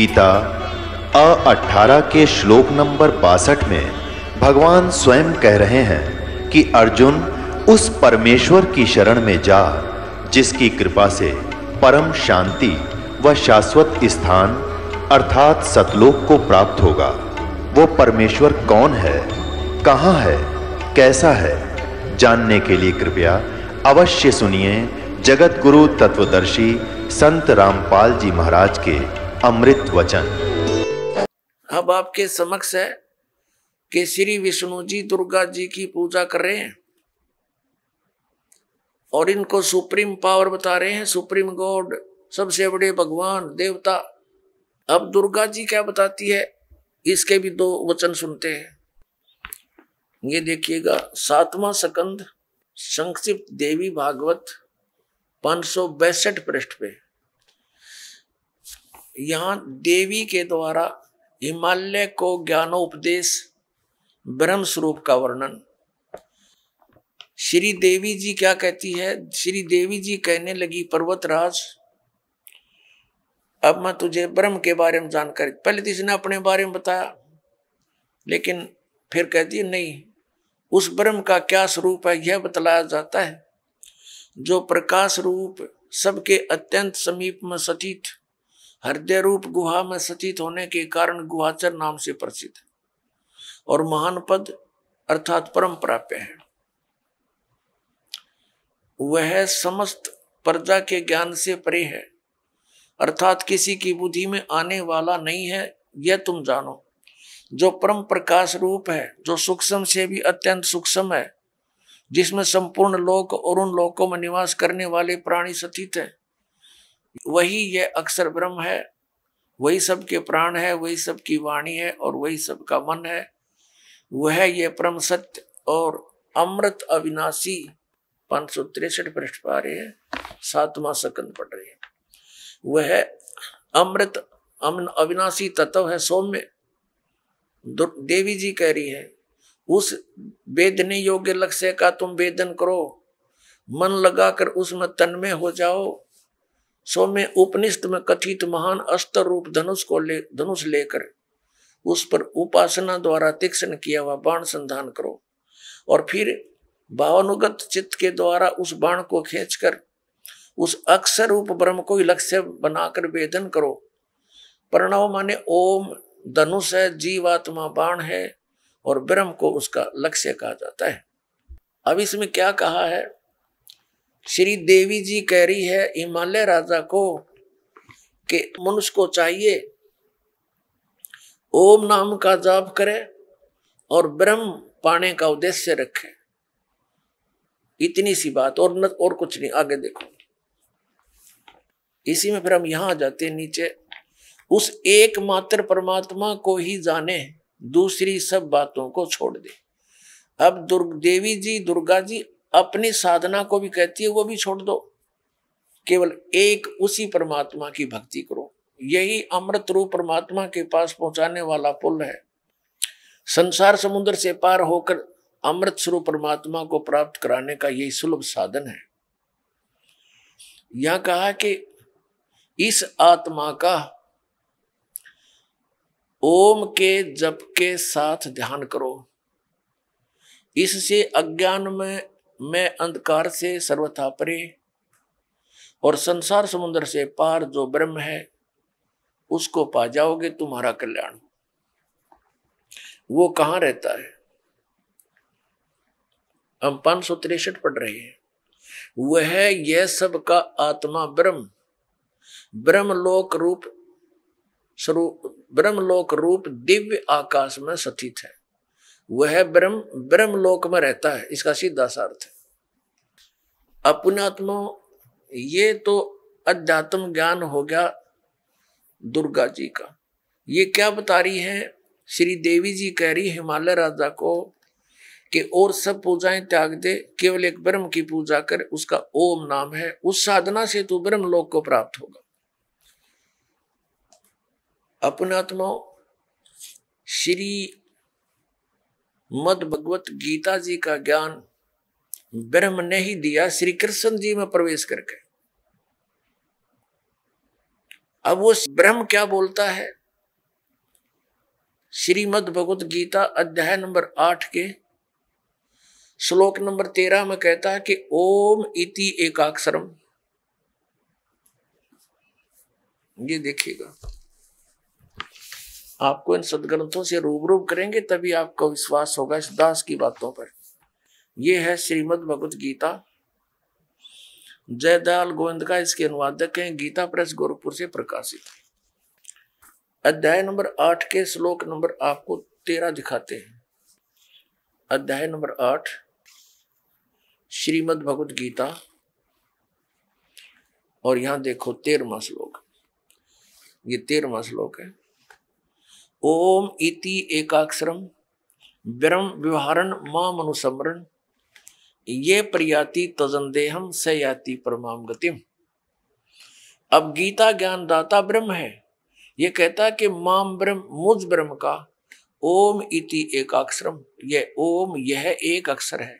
गीता 18 के श्लोक नंबर 62 में भगवान स्वयं कह रहे हैं कि अर्जुन उस परमेश्वर की शरण में जा जिसकी कृपा से परम शांति व शाश्वत स्थान अर्थात सतलोक को प्राप्त होगा। वो परमेश्वर कौन है, कहां है, कैसा है, जानने के लिए कृपया अवश्य सुनिए जगत गुरु तत्वदर्शी संत रामपाल जी महाराज के अमृत वचन। अब आपके समक्ष है कि श्री विष्णु जी दुर्गा जी की पूजा कर रहे हैं और इनको सुप्रीम पावर बता रहे हैं, सुप्रीम गॉड, सबसे बड़े भगवान देवता। अब दुर्गा जी क्या बताती है, इसके भी दो वचन सुनते हैं। ये देखिएगा 7वां स्कंद संक्षिप्त देवी भागवत 562 पृष्ठ पे। यहां देवी के द्वारा हिमालय को ज्ञानोपदेश ब्रह्म स्वरूप का वर्णन। श्री देवी जी क्या कहती है, श्री देवी जी कहने लगी, पर्वतराज अब मैं तुझे ब्रह्म के बारे में जानकारी, पहले तो इसने अपने बारे में बताया, लेकिन फिर कहती है नहीं, उस ब्रह्म का क्या स्वरूप है यह बतलाया जाता है, जो प्रकाश रूप सबके अत्यंत समीप में स्थित हृदय रूप गुहा में स्थित होने के कारण गुहाचर नाम से प्रसिद्ध है और महान पद अर्थात परम प्राप्य है। वह समस्त प्रजा के ज्ञान से परे है, अर्थात किसी की बुद्धि में आने वाला नहीं है, यह तुम जानो। जो परम प्रकाश रूप है, जो सूक्ष्म से भी अत्यंत सूक्ष्म है, जिसमें संपूर्ण लोक और उन लोकों में निवास करने वाले प्राणी स्थित हैं, वही यह अक्षर ब्रह्म है, वही सबके प्राण है, वही सबकी वाणी है और वही सबका मन है। वह यह परम सत्य और अमृत अविनाशी 563 पृष्ठ पा रहे हैं, 7वां स्कंद पढ़ रहे हैं। वह अमृत अविनाशी तत्व है, सौम्य। देवी जी कह रही है उस वेदने योग्य लक्ष्य का तुम वेदन करो, मन लगाकर उसमें तन्मय हो जाओ। सौम्य उपनिषद में कथित महान अस्त्र रूप धनुष लेकर उस पर उपासना द्वारा तीक्ष्ण किया हुआ बाण संधान करो और फिर भावानुगत चित्त के द्वारा उस बाण को खींचकर उस अक्षर रूप ब्रह्म को ही लक्ष्य बनाकर वेदन करो। प्रणव माने ओम धनुष है, जीवात्मा बाण है और ब्रह्म को उसका लक्ष्य कहा जाता है। अब इसमें क्या कहा है, श्री देवी जी कह रही है हिमालय राजा को कि मनुष्य को चाहिए ओम नाम का जाप करे और ब्रह्म पाने का उद्देश्य रखे। इतनी सी बात और कुछ नहीं। आगे देखो, इसी में फिर हम यहां आ जाते हैं नीचे। उस एकमात्र परमात्मा को ही जाने, दूसरी सब बातों को छोड़ दे। अब देवी जी दुर्गा जी अपनी साधना को भी कहती है वो भी छोड़ दो, केवल एक उसी परमात्मा की भक्ति करो। यही अमृत रूप परमात्मा के पास पहुंचाने वाला पुल है। संसार समुद्र से पार होकर अमृत स्वरूप परमात्मा को प्राप्त कराने का यही सुलभ साधन है। यह कहा कि इस आत्मा का ओम के जप के साथ ध्यान करो, इससे अज्ञान में अंधकार से सर्वथा परे और संसार समुद्र से पार जो ब्रह्म है उसको पा जाओगे, तुम्हारा कल्याण। वो कहां रहता है, हम 563 पढ़ रहे हैं। वह यह सब का आत्मा ब्रह्म, ब्रह्मलोक रूप दिव्य आकाश में स्थित है। वह ब्रह्मलोक में रहता है, इसका सीधा सा अर्थ है। अपनात्मा, ये तो अध्यात्म ज्ञान हो गया दुर्गा जी का। ये क्या बता रही है, श्री देवी जी कह रही हिमालय राजा को कि और सब पूजाएं त्याग दे, केवल एक ब्रह्म की पूजा कर, उसका ओम नाम है, उस साधना से तू ब्रह्मलोक को प्राप्त होगा। अपनात्मा, श्री मद भगवत गीता जी का ज्ञान ब्रह्म ने ही दिया श्री कृष्ण जी में प्रवेश करके। अब वो ब्रह्म क्या बोलता है? श्रीमद् भगवत गीता अध्याय नंबर 8 के श्लोक नंबर 13 में कहता है कि ओम इति एकाक्षरम। ये देखिएगा, आपको इन सदग्रंथों से रूबरू करेंगे तभी आपको विश्वास होगा इस दास की बातों पर। यह है श्रीमद् भगवत गीता, जयदयाल गोविंद का इसके अनुवादक हैं, गीता प्रेस गोरखपुर से प्रकाशित। अध्याय नंबर 8 के श्लोक नंबर आपको 13 दिखाते हैं। अध्याय नंबर 8 श्रीमद् भगवत गीता, और यहां देखो 13वां श्लोक, ये 13वां श्लोक है। ओम इति एकाक्षरम ब्रह्म व्यवहारन माम अनुसमरण ये प्रयाति तजंदेहम स याति परमाम गतिम। अब गीता ज्ञान दाता ब्रह्म है, ये कहता है कि माम ब्रह्म, मुझ ब्रह्म का ओम इति एकाक्षरम, यह ओम यह एक अक्षर है,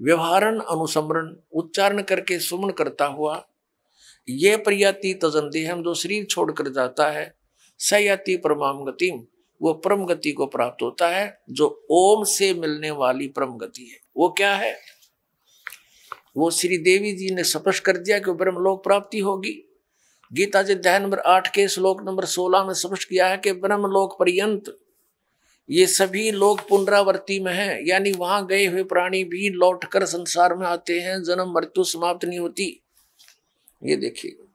व्यवहारन अनुसमरण उच्चारण करके सुमन करता हुआ, ये प्रयाति तजंदेहम जो शरीर छोड़कर जाता है, सयाति परमाम गतिम वो परम गति को प्राप्त होता है, जो ओम से मिलने वाली परम गति है। वो क्या है? वो श्री देवी जी ने स्पष्ट कर दिया कि ब्रह्मलोक प्राप्ति होगी। गीता जी अध्याय नंबर 8 के श्लोक नंबर 16 में स्पष्ट किया है कि ब्रह्मलोक पर्यंत ये सभी लोग पुनरावर्ती में हैं, यानी वहां गए हुए प्राणी भी लौटकर संसार में आते हैं, जन्म मृत्यु समाप्त नहीं होती। ये देखिएगा,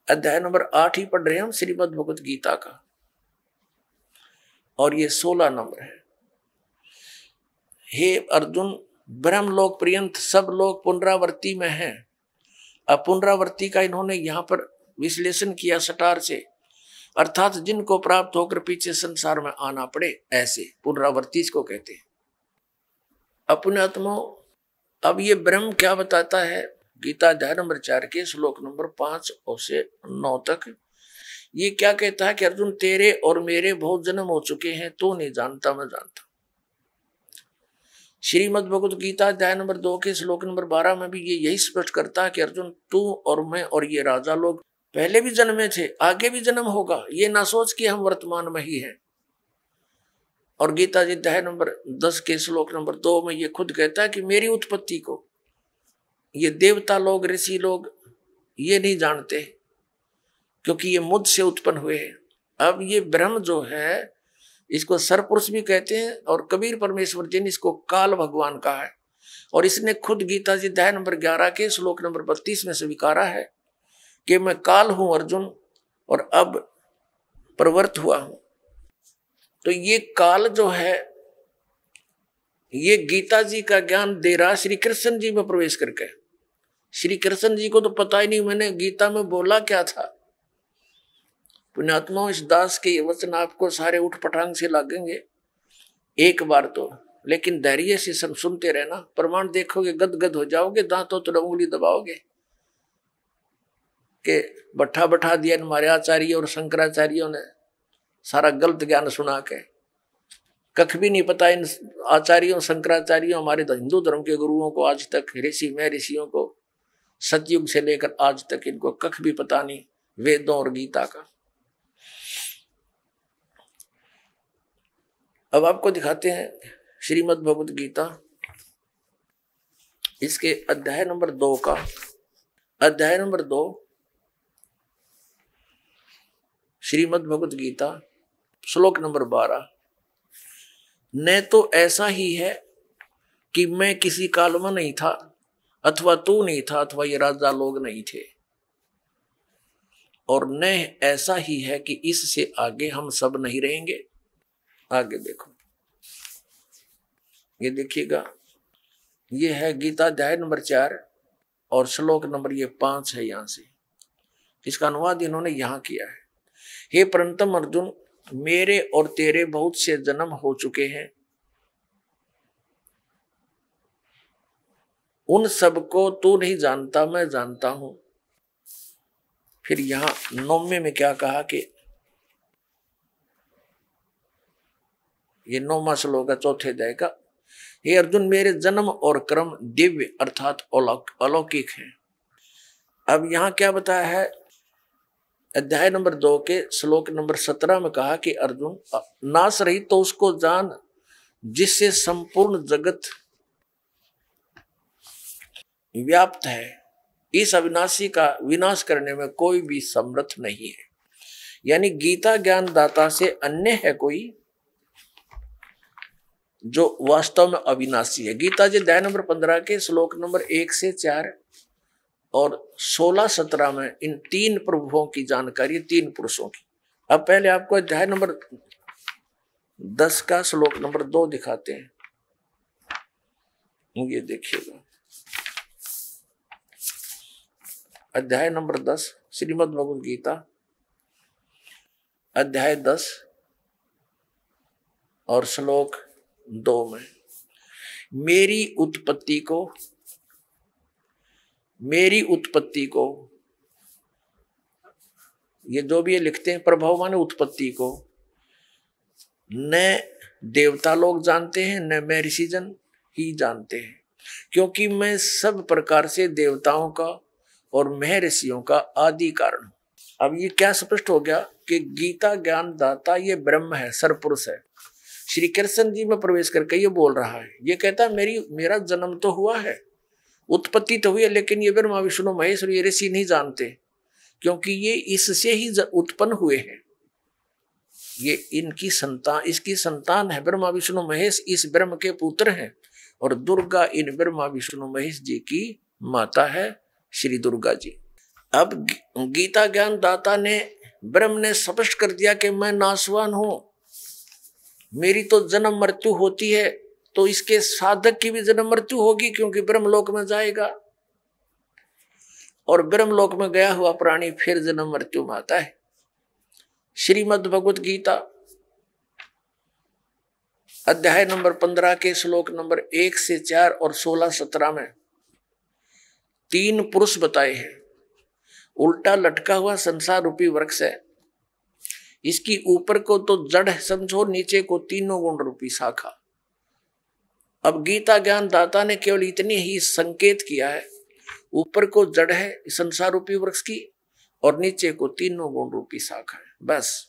अध्याय नंबर 8 ही पढ़ रहे हैं हम श्रीमद् भगवत गीता का, और ये 16 नंबर है। हे अर्जुन, ब्रह्मलोक पर्यंत सब लोग पुनरावर्ती में हैं। अब पुनरावर्ती का इन्होंने यहां पर विश्लेषण किया सटार से, अर्थात जिनको प्राप्त होकर पीछे संसार में आना पड़े, ऐसे पुनरावर्ती इसको कहते हैं। अपने आत्मा, अब ये ब्रह्म क्या बताता है? गीता अध्याय नंबर 4 के श्लोक नंबर 5 और से 9 तक ये क्या कहता है कि अर्जुन तेरे और मेरे बहुत जन्म हो चुके हैं, तू नहीं जानता मैं जानता। श्रीमद् भगवत गीता अध्याय नंबर 2 के श्लोक नंबर 12 में भी ये यही स्पष्ट करता है कि अर्जुन तू और मैं और ये राजा लोग पहले भी जन्मे थे, आगे भी जन्म होगा, ये ना सोच कि हम वर्तमान में ही हैं। और गीता जी अध्याय नंबर 10 के श्लोक नंबर 2 में ये खुद कहता है कि मेरी उत्पत्ति को ये देवता लोग, ऋषि लोग ये नहीं जानते, क्योंकि ये मुझ से उत्पन्न हुए हैं। अब ये ब्रह्म जो है इसको सरपुरुष भी कहते हैं, और कबीर परमेश्वर जी ने इसको काल भगवान कहा है, और इसने खुद गीता जी अध्याय नंबर 11 के श्लोक नंबर 32 में स्वीकारा है कि मैं काल हूं अर्जुन, और अब प्रवृत्त हुआ हूं। तो ये काल जो है ये गीता जी का ज्ञान दे रहा श्री कृष्ण जी में प्रवेश करके। श्री कृष्ण जी को तो पता ही नहीं मैंने गीता में बोला क्या था। पुण्यात्मा, इस दास के ये वचन आपको सारे उठ पटांग से लगेंगे एक बार तो, लेकिन धैर्य से सुनते रहना, प्रमाण देखोगे गदगद हो जाओगे, दांतों तो उंगली दबाओगे कि बैठा बैठा दिया हमारे आचार्य और शंकराचार्यों ने सारा गलत ज्ञान सुना के। कख भी नहीं पता इन आचार्यों शंकराचार्यों, हमारे हिंदू धर्म के गुरुओं को आज तक, ऋषि में ऋषियों को सतयुग से लेकर आज तक इनको कख भी पता नहीं वेदों और गीता का। अब आपको दिखाते हैं श्रीमद् भगवत गीता, इसके अध्याय नंबर 2 का, अध्याय नंबर 2 श्रीमद् भगवत गीता श्लोक नंबर 12। न तो ऐसा ही है कि मैं किसी काल में नहीं था, अथवा तू नहीं था, अथवा ये राजा लोग नहीं थे, और न ऐसा ही है कि इससे आगे हम सब नहीं रहेंगे। आगे देखो, ये देखिएगा, ये है गीता अध्याय नंबर 4 और श्लोक नंबर ये 5 है। यहां से इसका अनुवाद इन्होंने यहां किया है। हे परंतम अर्जुन, मेरे और तेरे बहुत से जन्म हो चुके हैं, उन सबको तू नहीं जानता मैं जानता हूं। फिर यहां 9वें में क्या कहा कि ये 9वां श्लोक है 4थे अध्याय का। हे अर्जुन, मेरे जन्म और कर्म दिव्य अर्थात अलौकिक है। अब यहां क्या बताया है अध्याय नंबर 2 के श्लोक नंबर 17 में कहा कि अर्जुन, नाश रही तो उसको जान जिससे संपूर्ण जगत व्याप्त है। इस अविनाशी का विनाश करने में कोई भी समर्थ नहीं है। यानी गीता ज्ञान दाता से अन्य है कोई जो वास्तव में अविनाशी है। गीता जी अध्याय नंबर 15 के श्लोक नंबर 1 से 4 और 16-17 में इन तीन प्रभुओं की जानकारी, तीन पुरुषों की। अब पहले आपको अध्याय नंबर 10 का श्लोक नंबर 2 दिखाते हैं। ये देखिएगा, अध्याय नंबर 10 श्रीमद् भगवद गीता अध्याय 10 और श्लोक 2 में मेरी उत्पत्ति को ये जो भी ये लिखते हैं, प्रभाव माने उत्पत्ति को न देवता लोग जानते हैं न मैं ऋषिजन ही जानते हैं, क्योंकि मैं सब प्रकार से देवताओं का और महर्षियों का आदि कारण हूं। अब ये क्या स्पष्ट हो गया कि गीता ज्ञान दाता ये ब्रह्म है, सरपुरुष है। श्री कृष्ण जी में प्रवेश करके ये बोल रहा है, ये कहता है मेरा जन्म तो हुआ है, उत्पत्ति तो हुई है, लेकिन ये ब्रह्मा विष्णु महेश और ये ऋषि नहीं जानते, क्योंकि ये इससे ही उत्पन्न हुए हैं। ये इसकी संतान है। ब्रह्मा विष्णु महेश इस ब्रह्म के पुत्र हैं और दुर्गा इन ब्रह्मा विष्णु महेश जी की माता है, श्री दुर्गा जी। अब गीता ज्ञान दाता ने, ब्रह्म ने स्पष्ट कर दिया कि मैं नाशवान हूं, मेरी तो जन्म मृत्यु होती है, तो इसके साधक की भी जन्म मृत्यु होगी, क्योंकि ब्रह्मलोक में जाएगा और ब्रह्मलोक में गया हुआ प्राणी फिर जन्म मृत्यु में आता है। श्रीमद् भगवद गीता अध्याय नंबर 15 के श्लोक नंबर 1 से 4 और 16-17 में तीन पुरुष बताए हैं। उल्टा लटका हुआ संसार रूपी वृक्ष है, इसकी ऊपर को तो जड़ समझो, नीचे को तीनों गुण रूपी शाखा। अब गीता ज्ञान दाता ने केवल इतनी ही संकेत किया है, ऊपर को जड़ है संसार रूपी वृक्ष की और नीचे को तीनों गुण रूपी शाखा है, बस।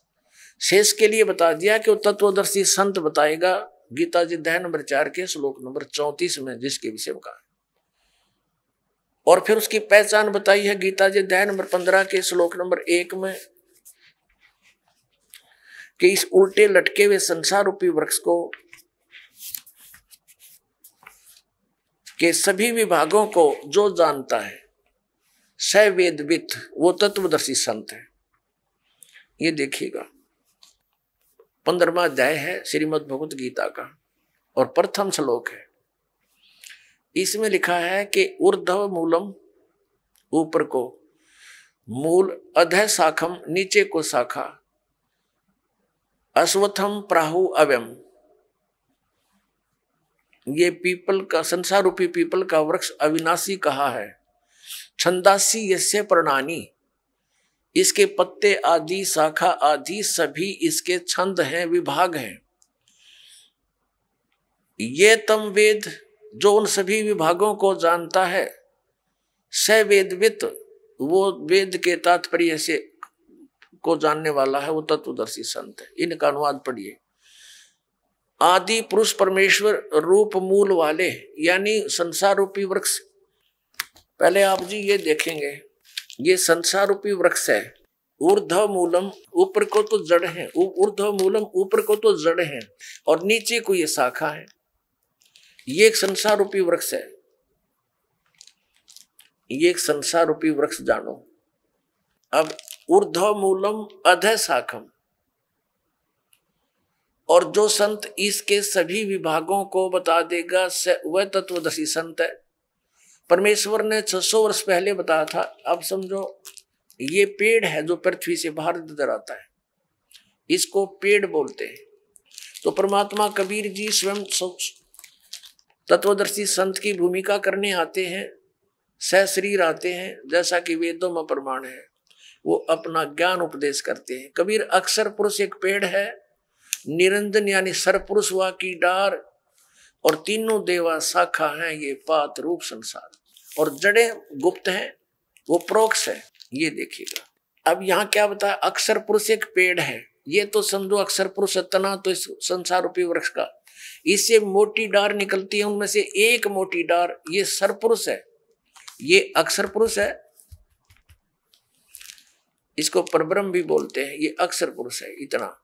शेष के लिए बता दिया कि वो तत्वदर्शी संत बताएगा गीता जी अध्याय नंबर 4 के श्लोक नंबर 34 में, जिसके विषय में कहा। और फिर उसकी पहचान बताई है गीता जी अध्याय नंबर 15 के श्लोक नंबर 1 में कि इस उल्टे लटके हुए संसार रूपी वृक्ष को के सभी विभागों को जो जानता है स वेदविद, वो तत्वदर्शी संत है। ये देखिएगा 15वां अध्याय है श्रीमद् भगवद गीता का और प्रथम श्लोक है। इसमें लिखा है कि ऊर्ध्व मूलम, ऊपर को मूल, अधः शाखम, नीचे को शाखा, अश्वत्थम प्राहु अव्यम। ये पीपल का, संसार रूपी पीपल का वृक्ष अविनाशी कहा है। छंदासी यस्य पर्णानि, इसके पत्ते आदि, शाखा आदि सभी इसके छंद हैं, विभाग हैं। ये तम वेद, जो उन सभी विभागों को जानता है, स वेदवित, वो वेद के तात्पर्य से को जानने वाला है, वो तत्वदर्शी संत है। इनका अनुवाद पढ़िए। आदि पुरुष परमेश्वर रूप मूल वाले, यानी संसार रूपी वृक्ष। पहले आप जी ये देखेंगे, ये संसार रूपी वृक्ष है। ऊर्ध्व मूलम, ऊपर को तो जड़ है, ऊर्ध्व मूलम, ऊपर को तो जड़ है और नीचे को ये शाखा है। ये एक संसार रूपी वृक्ष है, ये एक संसार रूपी वृक्ष जानो। अब ऊर्ध्व मूलम अधः शाखम, और जो संत इसके सभी विभागों को बता देगा वह तत्वदर्शी संत है। परमेश्वर ने 600 वर्ष पहले बताया था। अब समझो ये पेड़ है जो पृथ्वी से बाहर नजर आता है, इसको पेड़ बोलते हैं। तो परमात्मा कबीर जी स्वयं तत्वदर्शी संत की भूमिका करने आते हैं, सहशरीर आते हैं, जैसा कि वेदों में प्रमाण है। वो अपना ज्ञान उपदेश करते हैं। कबीर अक्षर पुरुष एक पेड़ है, निरंजन यानी सरपुरुष हुआ की डार, और तीनों देवा शाखा हैं, ये पात रूप संसार, और जड़ें गुप्त हैं, वो प्रोक्ष है। ये देखिएगा अब यहाँ क्या बताया, अक्षर पुरुष एक पेड़ है, ये तो समझो अक्षर पुरुष तना तो इस संसार रूपी वृक्ष का, इससे मोटी डार निकलती है, उनमें से एक मोटी डार ये सरपुरुष है, ये अक्षर पुरुष है, इसको परब्रह्म भी बोलते हैं, ये अक्षर पुरुष है इतना,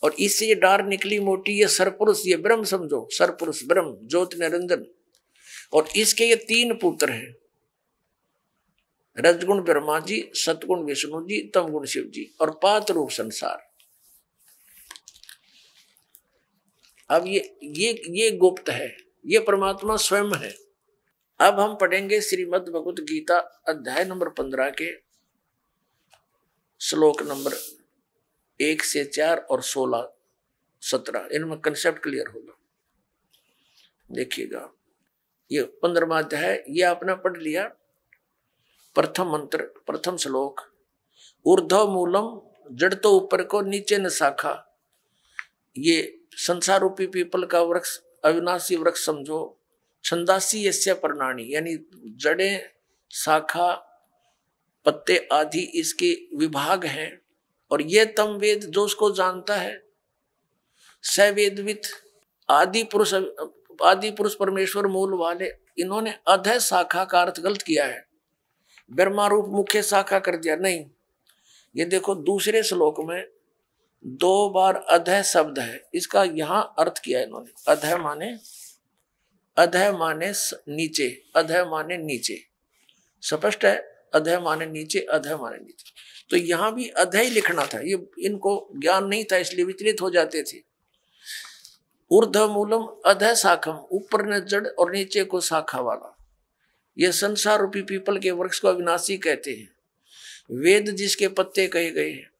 और इससे ये डार निकली मोटी, ये सरपुरुष, ये ब्रह्म समझो, सरपुरुष ब्रह्म ज्योति निरंजन। और इसके ये 3 पुत्र हैं, रजगुण ब्रह्मा जी, सतगुण विष्णु जी, तमगुण शिव जी, और 5 रूप संसार। अब ये गुप्त है, ये परमात्मा स्वयं है। अब हम पढ़ेंगे श्रीमद् भगवत गीता अध्याय नंबर 15 के श्लोक नंबर 1 से 4 और 16, 17, इनमें कंसेप्ट क्लियर होगा। देखिएगा, ये 15वां अध्याय, ये आपने पढ़ लिया। प्रथम मंत्र, प्रथम श्लोक, ऊर्ध्व मूलम, जड़ तो ऊपर को, नीचे न शाखा। ये संसार रूपी पीपल का वृक्ष, अविनाशी वृक्ष समझो। छंदासी यस्य पर्णानि, यानी जड़ें, शाखा, पत्ते आदि इसके विभाग हैं। और ये तम वेद, जो उसको जानता है, स वेदवित, आदि पुरुष परमेश्वर मूल वाले। इन्होंने अधः शाखा का अर्थ गलत किया है, ब्रह्मा रूप मुख्य शाखा कर दिया, नहीं। ये देखो दूसरे श्लोक में 2 बार अधः शब्द है, इसका यहां अर्थ किया है इन्होंने। अधः माने नीचे, अधः माने नीचे, स्पष्ट है, अधः माने नीचे, अधः माने नीचे। तो यहां भी अधः ही लिखना था, ये इनको ज्ञान नहीं था इसलिए विचलित हो जाते थे। ऊर्ध्व मूलम अधः शाखम, ऊपर ने जड़ और नीचे को शाखा वाला। यह संसार रूपी पीपल के वृक्ष को अविनाशी कहते हैं। वेद जिसके पत्ते कहे गए हैं,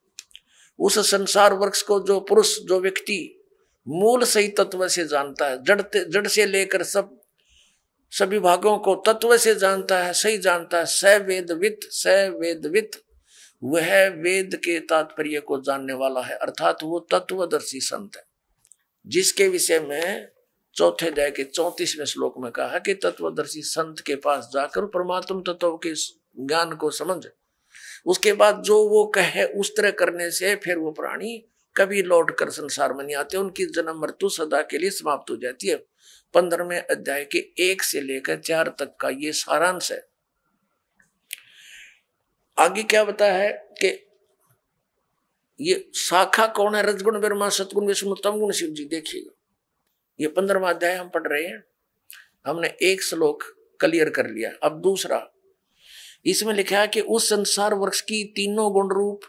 उस संसार वृक्ष को जो पुरुष, जो व्यक्ति मूल सही तत्व से जानता है, जड़ से लेकर सभी भागों को तत्व से जानता है, सही जानता है, स वेदवित, वह वेद के तात्पर्य को जानने वाला है, अर्थात वो तत्वदर्शी संत है, जिसके विषय में चौथे अध्याय के 34वें श्लोक में कहा कि तत्वदर्शी संत के पास जाकर परमात्म तत्व के ज्ञान को समझ, उसके बाद जो वो कहे उस तरह करने से फिर वो प्राणी कभी लौट कर संसार में नहीं आते, उनकी जन्म मृत्यु सदा के लिए समाप्त हो जाती है। 15वें अध्याय के 1 से लेकर 4 तक का ये सारांश है। आगे क्या बताया है कि ये शाखा कौन है, रजगुण ब्रह्मा, सतगुण विष्णु, तमगुण शिव जी। देखिएगा, ये 15वां अध्याय हम पढ़ रहे हैं, हमने 1 श्लोक क्लियर कर लिया। अब दूसरा, इसमें लिखा है कि उस संसार वृक्ष की तीनों गुण रूप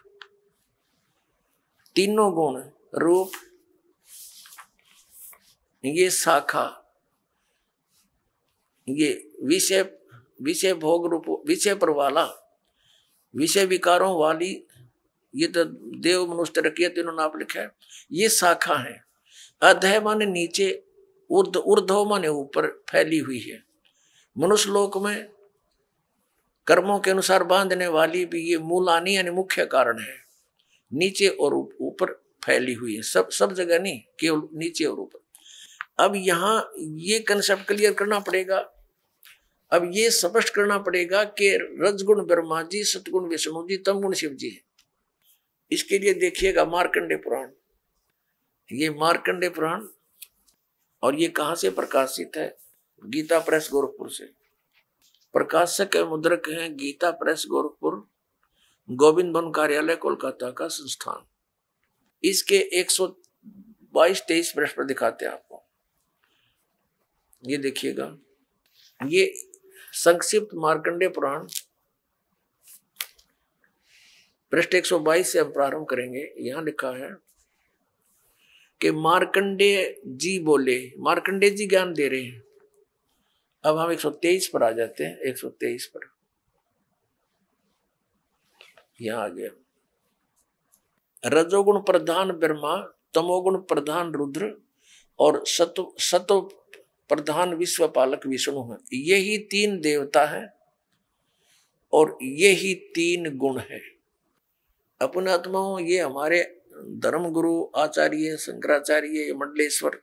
ये शाखा, ये विषय भोग रूप, विषय पर वाला, विषय विकारों वाली, ये तो देव मनुष्य रखिए, तीनों नाप लिखा है, ये शाखा है। अधः माने नीचे, ऊर्ध्व माने ऊपर फैली हुई है। मनुष्य लोक में कर्मों के अनुसार बांधने वाली भी ये मूलानी यानी मुख्य कारण है, नीचे और ऊपर फैली हुई है, सब जगह नहीं, केवल नीचे और ऊपर। अब यहाँ ये कंसेप्ट क्लियर करना पड़ेगा, अब ये स्पष्ट करना पड़ेगा कि रजगुण ब्रह्मा जी, सतगुण विष्णु जी, तमगुण शिव जी है। इसके लिए देखिएगा मार्कंडेय पुराण, ये मार्कंडेय पुराण, और ये कहाँ से प्रकाशित है, गीता प्रेस गोरखपुर से। प्रकाशक मुद्रक हैं गीता प्रेस गोरखपुर, गोविंद भवन कार्यालय कोलकाता का संस्थान। इसके 122-23 पृष्ठ पर दिखाते हैं आपको, ये देखिएगा, ये संक्षिप्त मार्कंडेय पुराण पृष्ठ 122 से हम प्रारंभ करेंगे। यहां लिखा है कि मार्कंडेय जी बोले, मार्कंडेय जी ज्ञान दे रहे हैं। अब हम 123 पर आ जाते हैं, 123 पर यहां आ गया। रजोगुण प्रधान ब्रह्मा, तमोगुण प्रधान रुद्र और सत्व प्रधान विश्व पालक विष्णु है। यही 3 देवता है और यही 3 गुण है। अपने आत्माओं, ये हमारे धर्म गुरु आचार्य शंकराचार्य, मंडलेश्वर,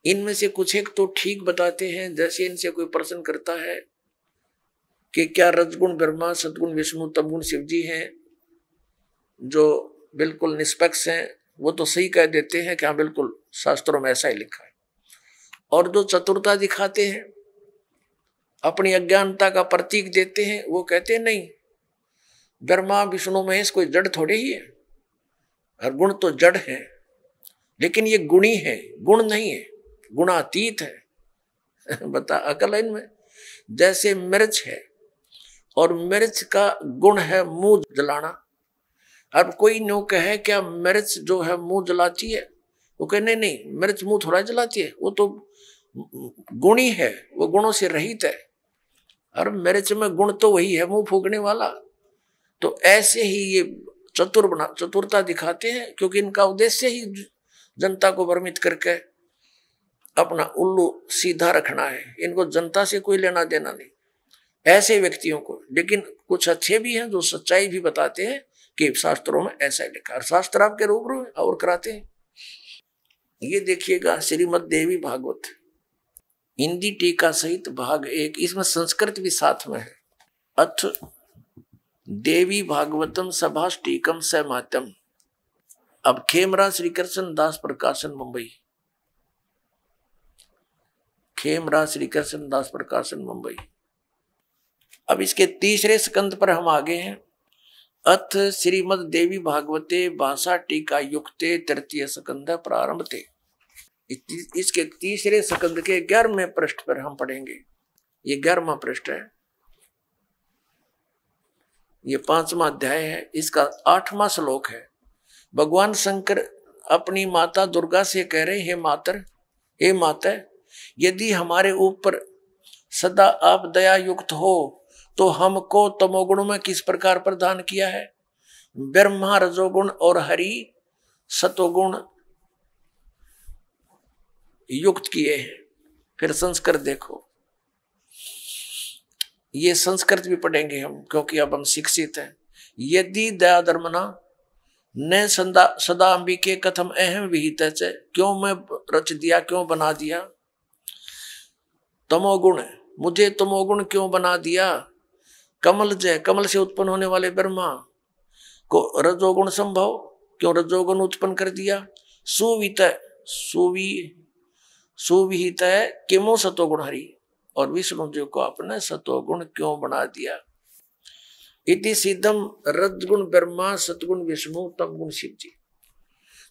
इनमें से कुछ एक तो ठीक बताते हैं। जैसे इनसे कोई प्रश्न करता है कि क्या रजगुण ब्रह्मा, सतगुण विष्णु, तमगुण शिव जी हैं जो बिल्कुल निष्पक्ष हैं, वो तो सही कह देते हैं कि हाँ बिल्कुल शास्त्रों में ऐसा ही लिखा है। और जो चतुरता दिखाते हैं, अपनी अज्ञानता का प्रतीक देते हैं, वो कहते हैं नहीं, ब्रह्मा विष्णु महेश कोई जड़ थोड़े ही है, और गुण तो जड़ है, लेकिन ये गुणी है, गुण नहीं है, गुणातीत है। बता अकल है इनमें। जैसे मिर्च है और मिर्च का गुण है मुंह जलाना। अब कोई नो कहे क्या मिर्च जो है मुंह जलाती है, वो कहे नहीं नहीं, मिर्च मुंह थोड़ा जलाती है, वो तो गुणी है, वो गुणों से रहित है, और मिर्च में गुण तो वही है, मुंह फूकने वाला। तो ऐसे ही ये चतुरता दिखाते हैं, क्योंकि इनका उद्देश्य ही जनता को भ्रमित करके अपना उल्लू सीधा रखना है। इनको जनता से कोई लेना देना नहीं, ऐसे व्यक्तियों को। लेकिन कुछ अच्छे भी हैं जो सच्चाई भी बताते हैं कि शास्त्रों में ऐसा ही लिखा है, शास्त्र आपके रूबरू है और कराते हैं। ये देखिएगा श्रीमद् देवी भागवत हिंदी टीका सहित भाग 1, इसमें संस्कृत भी साथ में है। अथ देवी भागवतम सभाष टीकम सहमात्यम। अब खेमरा श्री कृष्ण दास प्रकाशन मुंबई, खेमरा श्री कृष्ण दास प्रकाशन मुंबई। अब इसके तीसरे स्कंद पर हम आगे हैं। अथ श्रीमद् देवी भागवते भाषा टीका युक्ते तृतीय स्कंद प्रारंभ थे। इसके तीसरे स्कंद के 11वें पृष्ठ पर हम पढ़ेंगे। ये 11वां पृष्ठ है, ये 5वां अध्याय है, इसका 8वां श्लोक है। भगवान शंकर अपनी माता दुर्गा से कह रहे, हे मातर, हे माता, यदि हमारे ऊपर सदा आप दया युक्त हो तो हमको तमोगुण में किस प्रकार प्रदान किया है? ब्रह्मा रजोगुण और हरि सतोगुण युक्त किए हैं। फिर संस्कृत देखो, ये संस्कृत भी पढ़ेंगे हम, क्योंकि अब हम शिक्षित हैं। यदि दया धर्मना न सदा अंबिके कथम अहम विहित, क्यों मैं रच दिया, क्यों बना दिया? तमोगुण, मुझे तमोगुण क्यों बना दिया? कमल जय, कमल से उत्पन्न होने वाले ब्रह्मा को रजोगुण संभव, क्यों रजोगुण उत्पन्न कर दिया? सुवित सुविहित किमो सतोगुण हरि, और विष्णु जी को आपने सतोगुण क्यों बना दिया? इति सिद्धम रजगुण ब्रह्मा सतगुण विष्णु तमगुण शिव जी।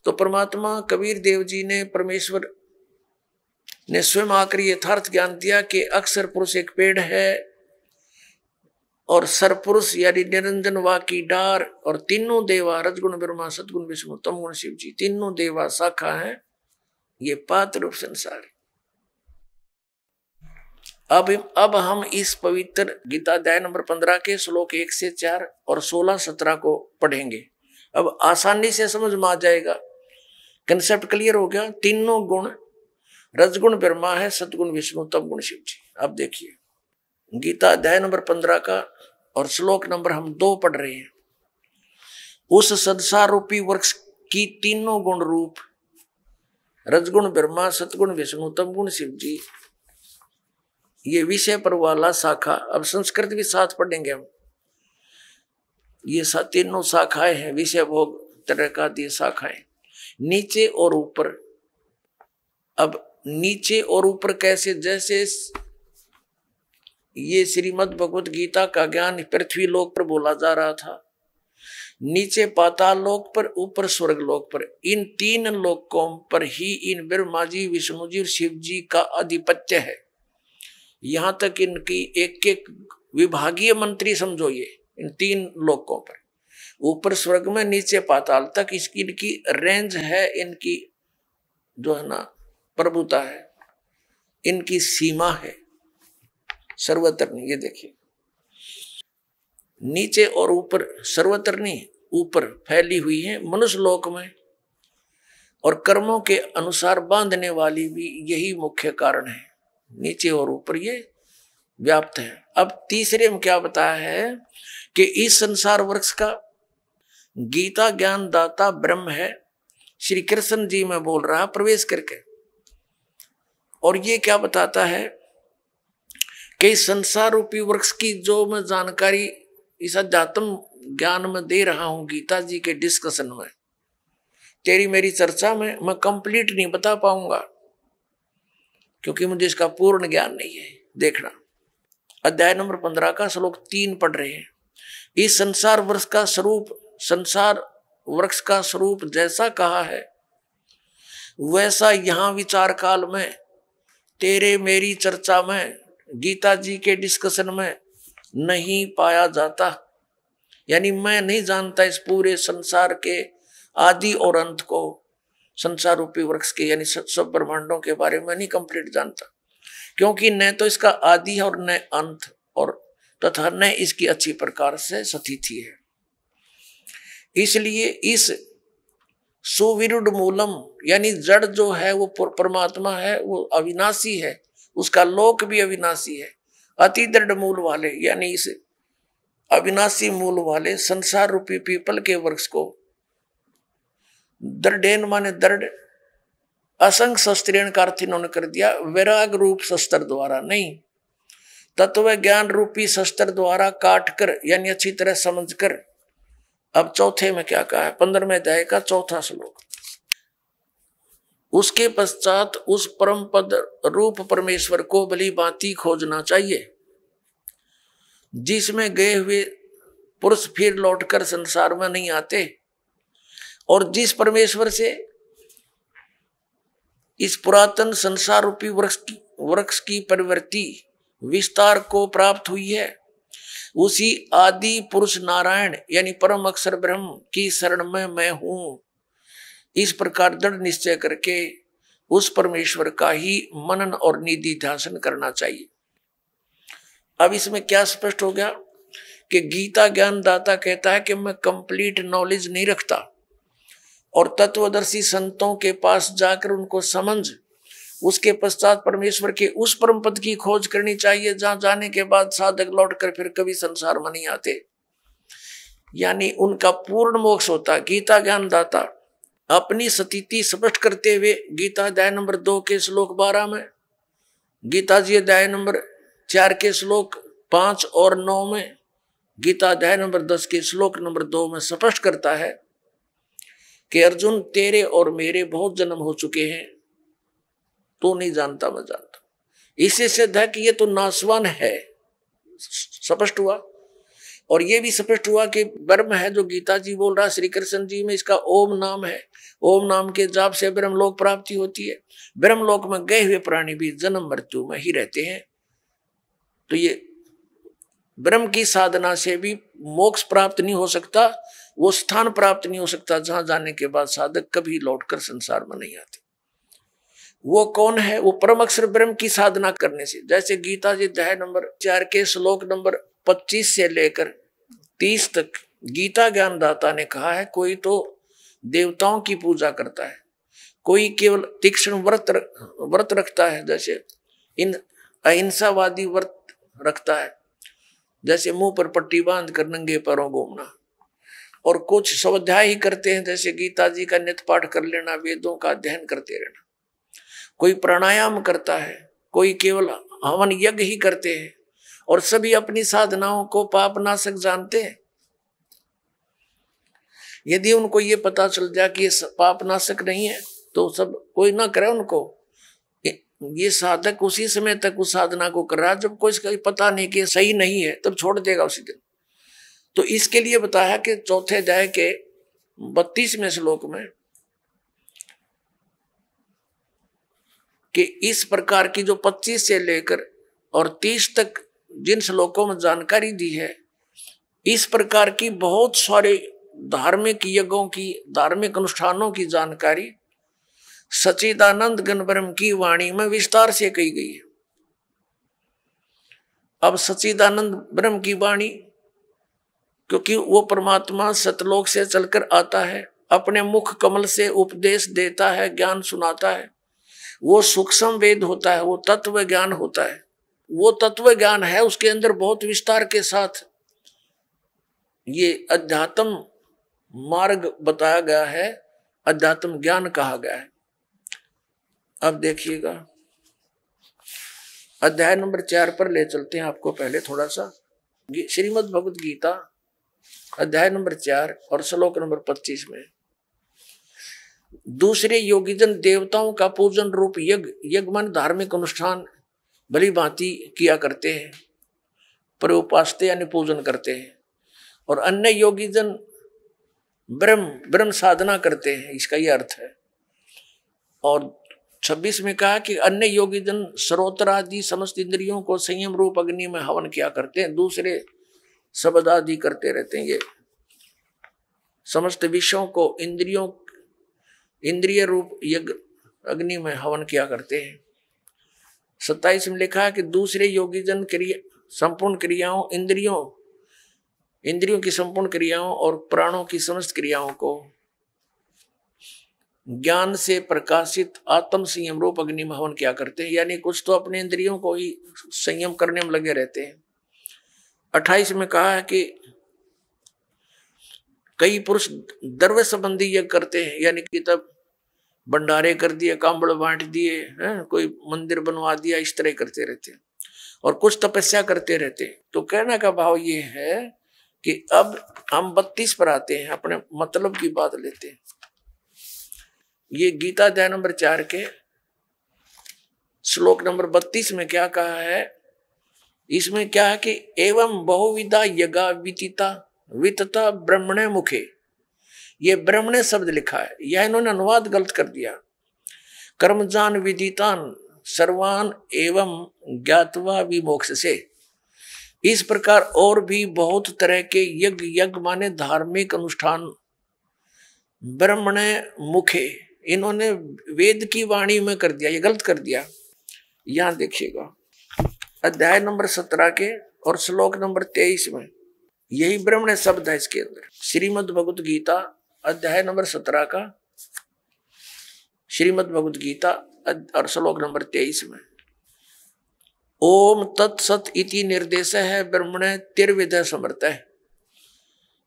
तो परमात्मा कबीर देव जी ने, परमेश्वर ने स्वयं आकर यथार्थ ज्ञान दिया कि अक्षर पुरुष एक पेड़ है और सरपुरुष यानी निरंजन वा की डार, और तीनों देवा रजगुण ब्रह्मा सतगुण विष्णु तमगुण शिव जी, तीनों देवा शाखा है, ये पात रूप संसार है। अब हम इस पवित्र गीता अध्याय नंबर 15 के श्लोक 1 से 4 और 16-17 को पढ़ेंगे। अब आसानी से समझ में आ जाएगा, कंसेप्ट क्लियर हो गया। तीनों गुण, रजगुण ब्रह्मा है, सतगुण विष्णु, तमगुण शिव जी। अब देखिए गीता अध्याय नंबर 15 का और श्लोक नंबर हम 2 पढ़ रहे हैं। उस संसार रूपी वृक्ष की तीनों गुण रूप रजगुण ब्रह्मा सतगुण विष्णु तमगुण शिव जी, ये विषय पर वाला शाखा, अब संस्कृत भी साथ पढ़ेंगे हम। ये तीनों शाखाएं हैं, विषय भोग तरह का दी शाखाएं, नीचे और ऊपर। अब नीचे और ऊपर कैसे? जैसे ये श्रीमद् भगवत गीता का ज्ञान पृथ्वी लोक पर बोला जा रहा था, नीचे पाताल लोक पर, ऊपर स्वर्ग लोक पर। इन 3 लोकों पर ही इन ब्रह्मा जी, विष्णु जी और शिव जी का आधिपत्य है। यहां तक इनकी एक विभागीय मंत्री समझो, ये इन 3 लोकों पर, ऊपर स्वर्ग में, नीचे पाताल तक इसकी इनकी रेंज है, इनकी जो है ना प्रभुता है, इनकी सीमा है सर्वत्र नहीं। ये देखिए नीचे और ऊपर, सर्वत्र नहीं, ऊपर फैली हुई है मनुष्य लोक में, और कर्मों के अनुसार बांधने वाली भी यही मुख्य कारण है। नीचे और ऊपर ये व्याप्त है। अब तीसरे में क्या बताया है कि इस संसार वृक्ष का गीता ज्ञान दाता ब्रह्म है, श्री कृष्ण जी में बोल रहा प्रवेश करके। और ये क्या बताता है कि संसार रूपी वृक्ष की जो मैं जानकारी इस अध्यात्म ज्ञान में दे रहा हूं गीता जी के डिस्कशन में, तेरी मेरी चर्चा में मैं कंप्लीट नहीं बता पाऊंगा, क्योंकि मुझे इसका पूर्ण ज्ञान नहीं है। देखना, अध्याय नंबर 15 का श्लोक 3 पढ़ रहे हैं। इस संसार वृक्ष का स्वरूप, संसार वृक्ष का स्वरूप जैसा कहा है वैसा यहां विचार काल में, तेरे मेरी चर्चा में, गीता जी के डिस्कशन में नहीं पाया जाता। यानी मैं नहीं जानता इस पूरे संसार के आदि और अंत को, संसार रूपी वृक्ष के यानी सब ब्रह्मांडों के बारे में नहीं कंप्लीट जानता, क्योंकि न तो इसका आदि है और न अंत, और तथा न इसकी अच्छी प्रकार से स्थिति है। इसलिए इस सुविरुद्ध मूलम यानी जड़ जो है वो परमात्मा है, वो अविनाशी है, उसका लोक भी अविनाशी है। अति दृढ़ मूल वाले यानी इस अविनाशी मूल वाले संसार रूपी पीपल के वृक्ष को दृढ़ माने दृढ़, असंग शस्त्रेण का अर्थ इन्होंने कर दिया वैराग रूप शस्त्र द्वारा नहीं, तत्व ज्ञान रूपी शस्त्र द्वारा काट कर यानी अच्छी तरह समझकर। अब चौथे में क्या कहा है, 15वें अध्याय का चौथा श्लोक। उसके पश्चात उस परम पद रूप परमेश्वर को भली भांति खोजना चाहिए, जिसमें गए हुए पुरुष फिर लौटकर संसार में नहीं आते, और जिस परमेश्वर से इस पुरातन संसार रूपी वृक्ष की प्रवृत्ति विस्तार को प्राप्त हुई है, उसी आदि पुरुष नारायण यानी परम अक्षर ब्रह्म की शरण में मैं हूं। इस प्रकार दृढ़ निश्चय करके उस परमेश्वर का ही मनन और निधि ध्यान करना चाहिए। अब इसमें क्या स्पष्ट हो गया कि गीता ज्ञान दाता कहता है कि मैं कंप्लीट नॉलेज नहीं रखता, और तत्वदर्शी संतों के पास जाकर उनको समझ, उसके पश्चात परमेश्वर के उस परम पद की खोज करनी चाहिए जहां जाने के बाद साधक लौटकर फिर कभी संसार में नहीं आते, यानी उनका पूर्ण मोक्ष होता। गीता ज्ञान दाता अपनी स्थिति स्पष्ट करते हुए गीता अध्याय नंबर 2 के श्लोक 12 में, गीता जी अध्याय नंबर 4 के श्लोक 5 और 9 में, गीता अध्याय नंबर 10 के श्लोक नंबर 2 में स्पष्ट करता है कि अर्जुन तेरे और मेरे बहुत जन्म हो चुके हैं, तो नहीं जानता मैं जानता। इससे सिद्ध है कि ये तो नासवान है, स्पष्ट हुआ। और ये भी स्पष्ट हुआ कि ब्रह्म है जो गीता जी बोल रहा, श्री कृष्ण जी में इसका ओम नाम है, ओम नाम के जाप से ब्रह्मलोक प्राप्ति होती है। ब्रह्मलोक में गए हुए प्राणी भी जन्म मृत्यु में ही रहते हैं, तो ये ब्रह्म की साधना से भी मोक्ष प्राप्त नहीं हो सकता, वो स्थान प्राप्त नहीं हो सकता जहां जाने के बाद साधक कभी लौटकर संसार में नहीं आते। वो कौन है? वो परम अक्षर ब्रह्म की साधना करने से। जैसे गीता जी अध्याय नंबर 4 के श्लोक नंबर 25 से लेकर 30 तक गीता ज्ञान दाता ने कहा है, कोई तो देवताओं की पूजा करता है, कोई केवल तीक्ष्ण व्रत रखता है, जैसे इन अहिंसावादी व्रत रखता है, जैसे मुंह पर पट्टी बांध कर नंगे पैरों घूमना, और कुछ स्वाध्याय ही करते हैं, जैसे गीता जी का नित्य पाठ कर लेना, वेदों का अध्ययन करते रहना। कोई प्राणायाम करता है, कोई केवल हवन यज्ञ ही करते हैं, और सभी अपनी साधनाओं को पापनाशक जानते हैं। यदि उनको ये पता चल जाए कि ये पापनाशक नहीं है, तो सब कोई ना करे उनको। ये साधक उसी समय तक उस साधना को कर रहा है, जब कोई इसका पता नहीं कि सही नहीं है, तब छोड़ देगा उसी दिन। तो इसके लिए बताया कि चौथे अध्याय के 32वें श्लोक में कि इस प्रकार की जो 25 से लेकर और 30 तक जिन श्लोकों में जानकारी दी है, इस प्रकार की बहुत सारे धार्मिक यज्ञों की, धार्मिक अनुष्ठानों की जानकारी सच्चिदानंद घन ब्रह्म की वाणी में विस्तार से कही गई है। अब सच्चिदानंद ब्रह्म की वाणी, क्योंकि वो परमात्मा सतलोक से चलकर आता है, अपने मुख कमल से उपदेश देता है, ज्ञान सुनाता है, वो सूक्ष्म वेद होता है, वो तत्व ज्ञान होता है। वो तत्व ज्ञान है, उसके अंदर बहुत विस्तार के साथ ये अध्यात्म मार्ग बताया गया है, अध्यात्म ज्ञान कहा गया है। अब देखिएगा, अध्याय नंबर 4 पर ले चलते हैं आपको। पहले थोड़ा सा श्रीमद् भगवत गीता अध्याय नंबर 4 और श्लोक नंबर 25 में, दूसरे योगीजन देवताओं का पूजन रूप यज्ञ मन धार्मिक अनुष्ठान भली भांति किया करते हैं, पर उपासते यानी पूजन करते हैं, और अन्य योगीजन ब्रह्म साधना करते हैं, इसका यह अर्थ है। और 26 में कहा कि अन्य योगीजन सर्वोत्तर आदि समस्त इंद्रियों को संयम रूप अग्नि में हवन किया करते हैं, दूसरे शब्द आदि करते रहते हैं। ये समस्त विषयों को इंद्रिय रूप यज्ञ अग्नि में हवन किया करते हैं। 27 में लिखा है कि दूसरे योगीजन संपूर्ण क्रियाओं इंद्रियों की संपूर्ण क्रियाओं और प्राणों की समस्त क्रियाओं को ज्ञान से प्रकाशित आत्म संयम रूप अग्नि में हवन किया करते हैं, यानी कुछ तो अपने इंद्रियों को ही संयम करने में लगे रहते हैं। 28 में कहा है कि कई पुरुष द्रव्य संबंधी यज्ञ करते हैं, यानी कि तब भंडारे कर दिए, कांबड़ बांट दिए, कोई मंदिर बनवा दिया, इस तरह करते रहते हैं, और कुछ तपस्या करते रहते हैं। तो कहने का भाव ये है कि अब हम 32 पर आते हैं, अपने मतलब की बात लेते हैं। ये गीता अध्याय नंबर 4 के श्लोक नंबर 32 में क्या कहा है? इसमें क्या है कि एवं बहुविधा यज्ञा वितता ब्रह्मणे मुखे, ये ब्रह्मणे शब्द लिखा है, यह इन्होंने अनुवाद गलत कर दिया। कर्मजान विदितान सर्वान एवं ज्ञातवा विमोक्ष से, इस प्रकार और भी बहुत तरह के यज्ञ माने धार्मिक अनुष्ठान ब्रह्मणे मुखे, इन्होंने वेद की वाणी में कर दिया, ये गलत कर दिया। यहां देखिएगा अध्याय नंबर 17 के और श्लोक नंबर 23 में यही ब्रह्मणे शब्द है इसके अंदर। श्रीमद् भगवत गीता अध्याय नंबर 17 का श्रीमद् भगवत गीता और श्लोक नंबर 23 में ओम तत्सत इति निर्देश है ब्रह्मणे तिर्विद समर्थ है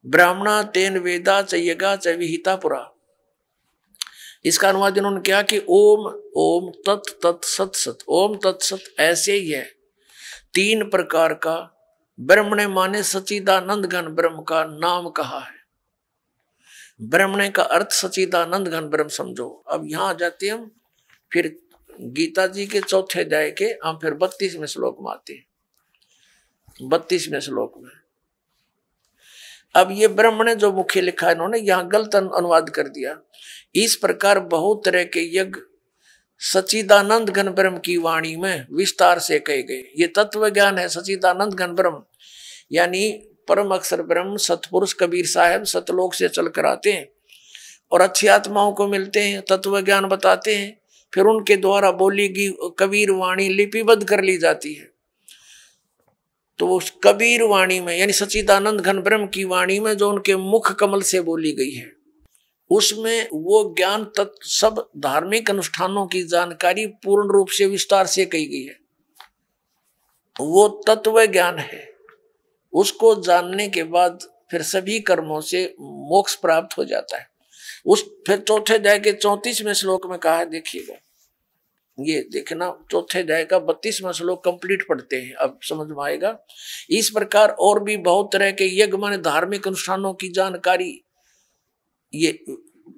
ब्राह्मणा तेन वेदा च यज्ञा च विहिता पुरा। इसका अनुवाद इन्होंने किया कि ओम तत् तत् सत सत, ओम तत्सत ऐसे ही है, 3 प्रकार का ब्रह्मणे माने सच्चिदानंद घन ब्रह्म का नाम कहा है। ब्रह्मणे का अर्थ सच्चिदानंद घन ब्रह्म समझो। अब यहां आ जाते हम फिर गीता जी के 4थे अध्याय के हम फिर 32वें श्लोक में आते हैं। 32वें श्लोक में अब ये ब्रह्मणे जो मुख्य लिखा है इन्होंने यहां गलत अनुवाद कर दिया। इस प्रकार बहुत तरह के यज्ञ सच्चिदानंद घन ब्रह्म की वाणी में विस्तार से कहे गए। ये तत्व ज्ञान है सच्चिदानंद घन ब्रह्म, यानी परम अक्षर ब्रह्म सतपुरुष कबीर साहब सतलोक से चल कर आते हैं और अच्छी आत्माओं को मिलते हैं, तत्व ज्ञान बताते हैं, फिर उनके द्वारा बोली गई कबीर वाणी लिपिबद्ध कर ली जाती है। तो उस कबीर वाणी में यानी सच्चिदानंद घन ब्रह्म की वाणी में जो उनके मुख कमल से बोली गई है उसमें वो ज्ञान तत्व सब धार्मिक अनुष्ठानों की जानकारी पूर्ण रूप से विस्तार से कही गई है। वो तत्व ज्ञान है, उसको जानने के बाद फिर सभी कर्मों से मोक्ष प्राप्त हो जाता है। उस फिर 4थे अध्याय के 34वें श्लोक में कहा है, देखिएगा ये देखना 4थे अध्याय का 32वां श्लोक कंप्लीट पढ़ते हैं, अब समझ में आएगा। इस प्रकार और भी बहुत तरह के यज्ञ माने धार्मिक अनुष्ठानों की जानकारी, ये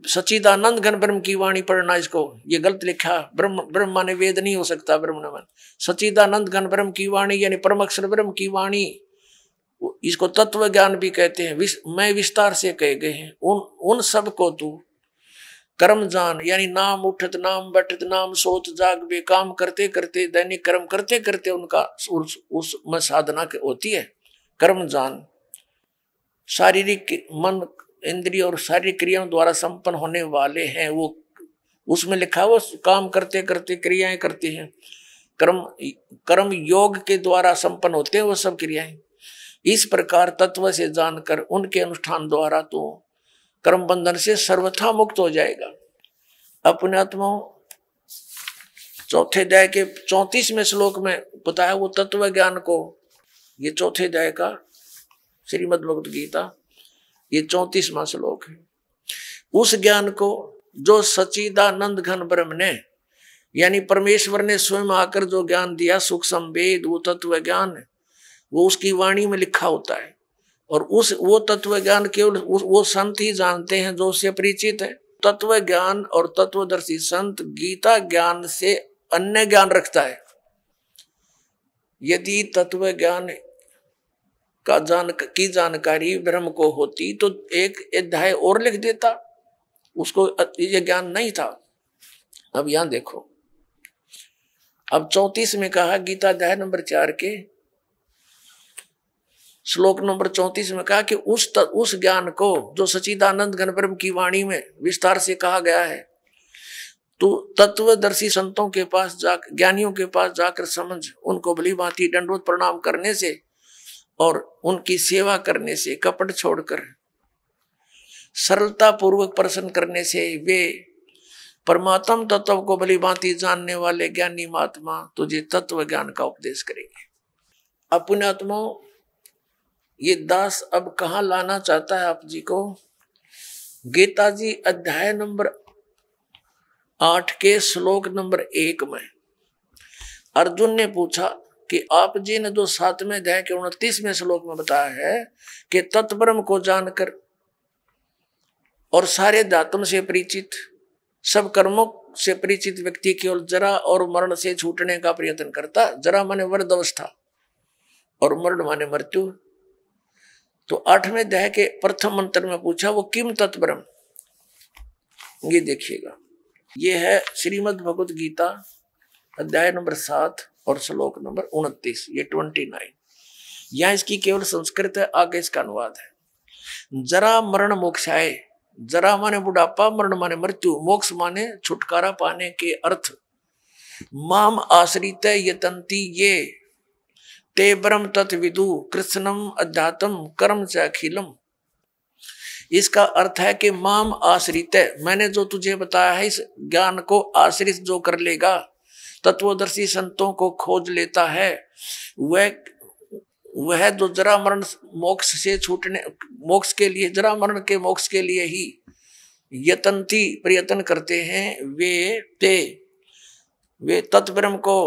सच्चिदानंद घन ब्रह्म की वाणी पढ़ना, इसको ये गलत लिखा। ब्रह्म माने वेद नहीं हो सकता, ब्रह्म न मान सच्चिदानंद घन ब्रह्म की वाणी यानी परम अक्षर ब्रह्म की वाणी, इसको तत्व ज्ञान भी कहते हैं। मैं विस्तार से कहे गए हैं उन सब को तू कर्म जान, यानी नाम उठत नाम बैठत नाम सोत जाग वे, काम करते करते दैनिक कर्म करते करते उनका उसमें साधना होती है। कर्म जान शारीरिक मन इंद्रिय और शारीरिक क्रियाओं द्वारा संपन्न होने वाले हैं, वो उसमें लिखा वो काम करते करते क्रियाएं करते हैं। कर्म योग के द्वारा संपन्न होते हैं वो सब क्रियाएं। इस प्रकार तत्व से जानकर उनके अनुष्ठान द्वारा तो कर्म बंधन से सर्वथा मुक्त हो जाएगा। अपने आत्माओं 4थे अध्याय के 34वें श्लोक में बताया वो तत्व ज्ञान को, ये 4थे अध्याय का श्रीमद् भगवत गीता ये 34वां श्लोक है। उस ज्ञान को जो सच्चिदानंद घन ब्रह्म ने यानी परमेश्वर ने स्वयं आकर जो ज्ञान दिया, सुख संवेद, वो तत्व ज्ञान है, वो उसकी वाणी में लिखा होता है। और वो तत्व ज्ञान केवल वो संत ही जानते हैं जो उससे परिचित है। तत्व ज्ञान और तत्वदर्शी संत गीता ज्ञान से अन्य ज्ञान रखता है। यदि तत्व ज्ञान की जानकारी ब्रह्म को होती तो एक अध्याय और लिख देता, उसको ये ज्ञान नहीं था। अब यहां देखो, अब 34 में कहा, गीता अध्याय नंबर 4 के श्लोक नंबर 34 में कहा कि उस ज्ञान को जो सच्चिदानंद घन ब्रह्म की वाणी में विस्तार से कहा गया है, तो तत्वदर्शी संतों के पास जाकर, ज्ञानियों के पास जाकर समझ, उनको भली भांति दंडवत प्रणाम करने से और उनकी सेवा करने से, कपट छोड़कर सरलता पूर्वक प्रसन्न करने से वे परमात्म तत्व को भली भांति जानने वाले ज्ञानी महात्मा तुझे तत्व ज्ञान का उपदेश करेंगे। अपने आत्माओं, ये दास अब कहाँ लाना चाहता है आप जी को? गीता जी अध्याय नंबर 8 के श्लोक नंबर 1 में अर्जुन ने पूछा कि आप जी ने जो 7वें अध्याय के 29वें श्लोक में बताया है कि तत्ब्रह्म को जानकर और सारे धातुओं से परिचित, सब कर्मों से परिचित व्यक्ति केवल जरा और मरण से छूटने का प्रयत्न करता। जरा माने वृद्ध अवस्था और मरण माने मृत्यु। तो 8वें अध्याय के प्रथम मंत्र में पूछा वो किम तत्ब्रह्म। ये देखिएगा, ये है श्रीमद् भगवत गीता अध्याय नंबर 7 और श्लोक नंबर 29, ये 29। यहाँ इसकी केवल संस्कृत है, आगे इसका अनुवाद है। जरा मरण मोक्षाय, जरा माने बुढ़ापा, मरण माने मृत्यु, मोक्ष माने छुटकारा पाने के अर्थ। माम आश्रित यतंती ये ते ब्रह्म तत्विदु कृष्णम अध्यात्म कर्म च अखिलम। इसका अर्थ है कि माम आश्रित, मैंने जो तुझे बताया है इस ज्ञान को आश्रित जो कर लेगा, तत्वदर्शी संतों को खोज लेता है, वह जो जरा मरण मोक्ष से छूटने, मोक्ष के लिए, जरा मरण के मोक्ष के लिए ही यतंती प्रयत्न करते हैं, वे तत्ब्रह्म को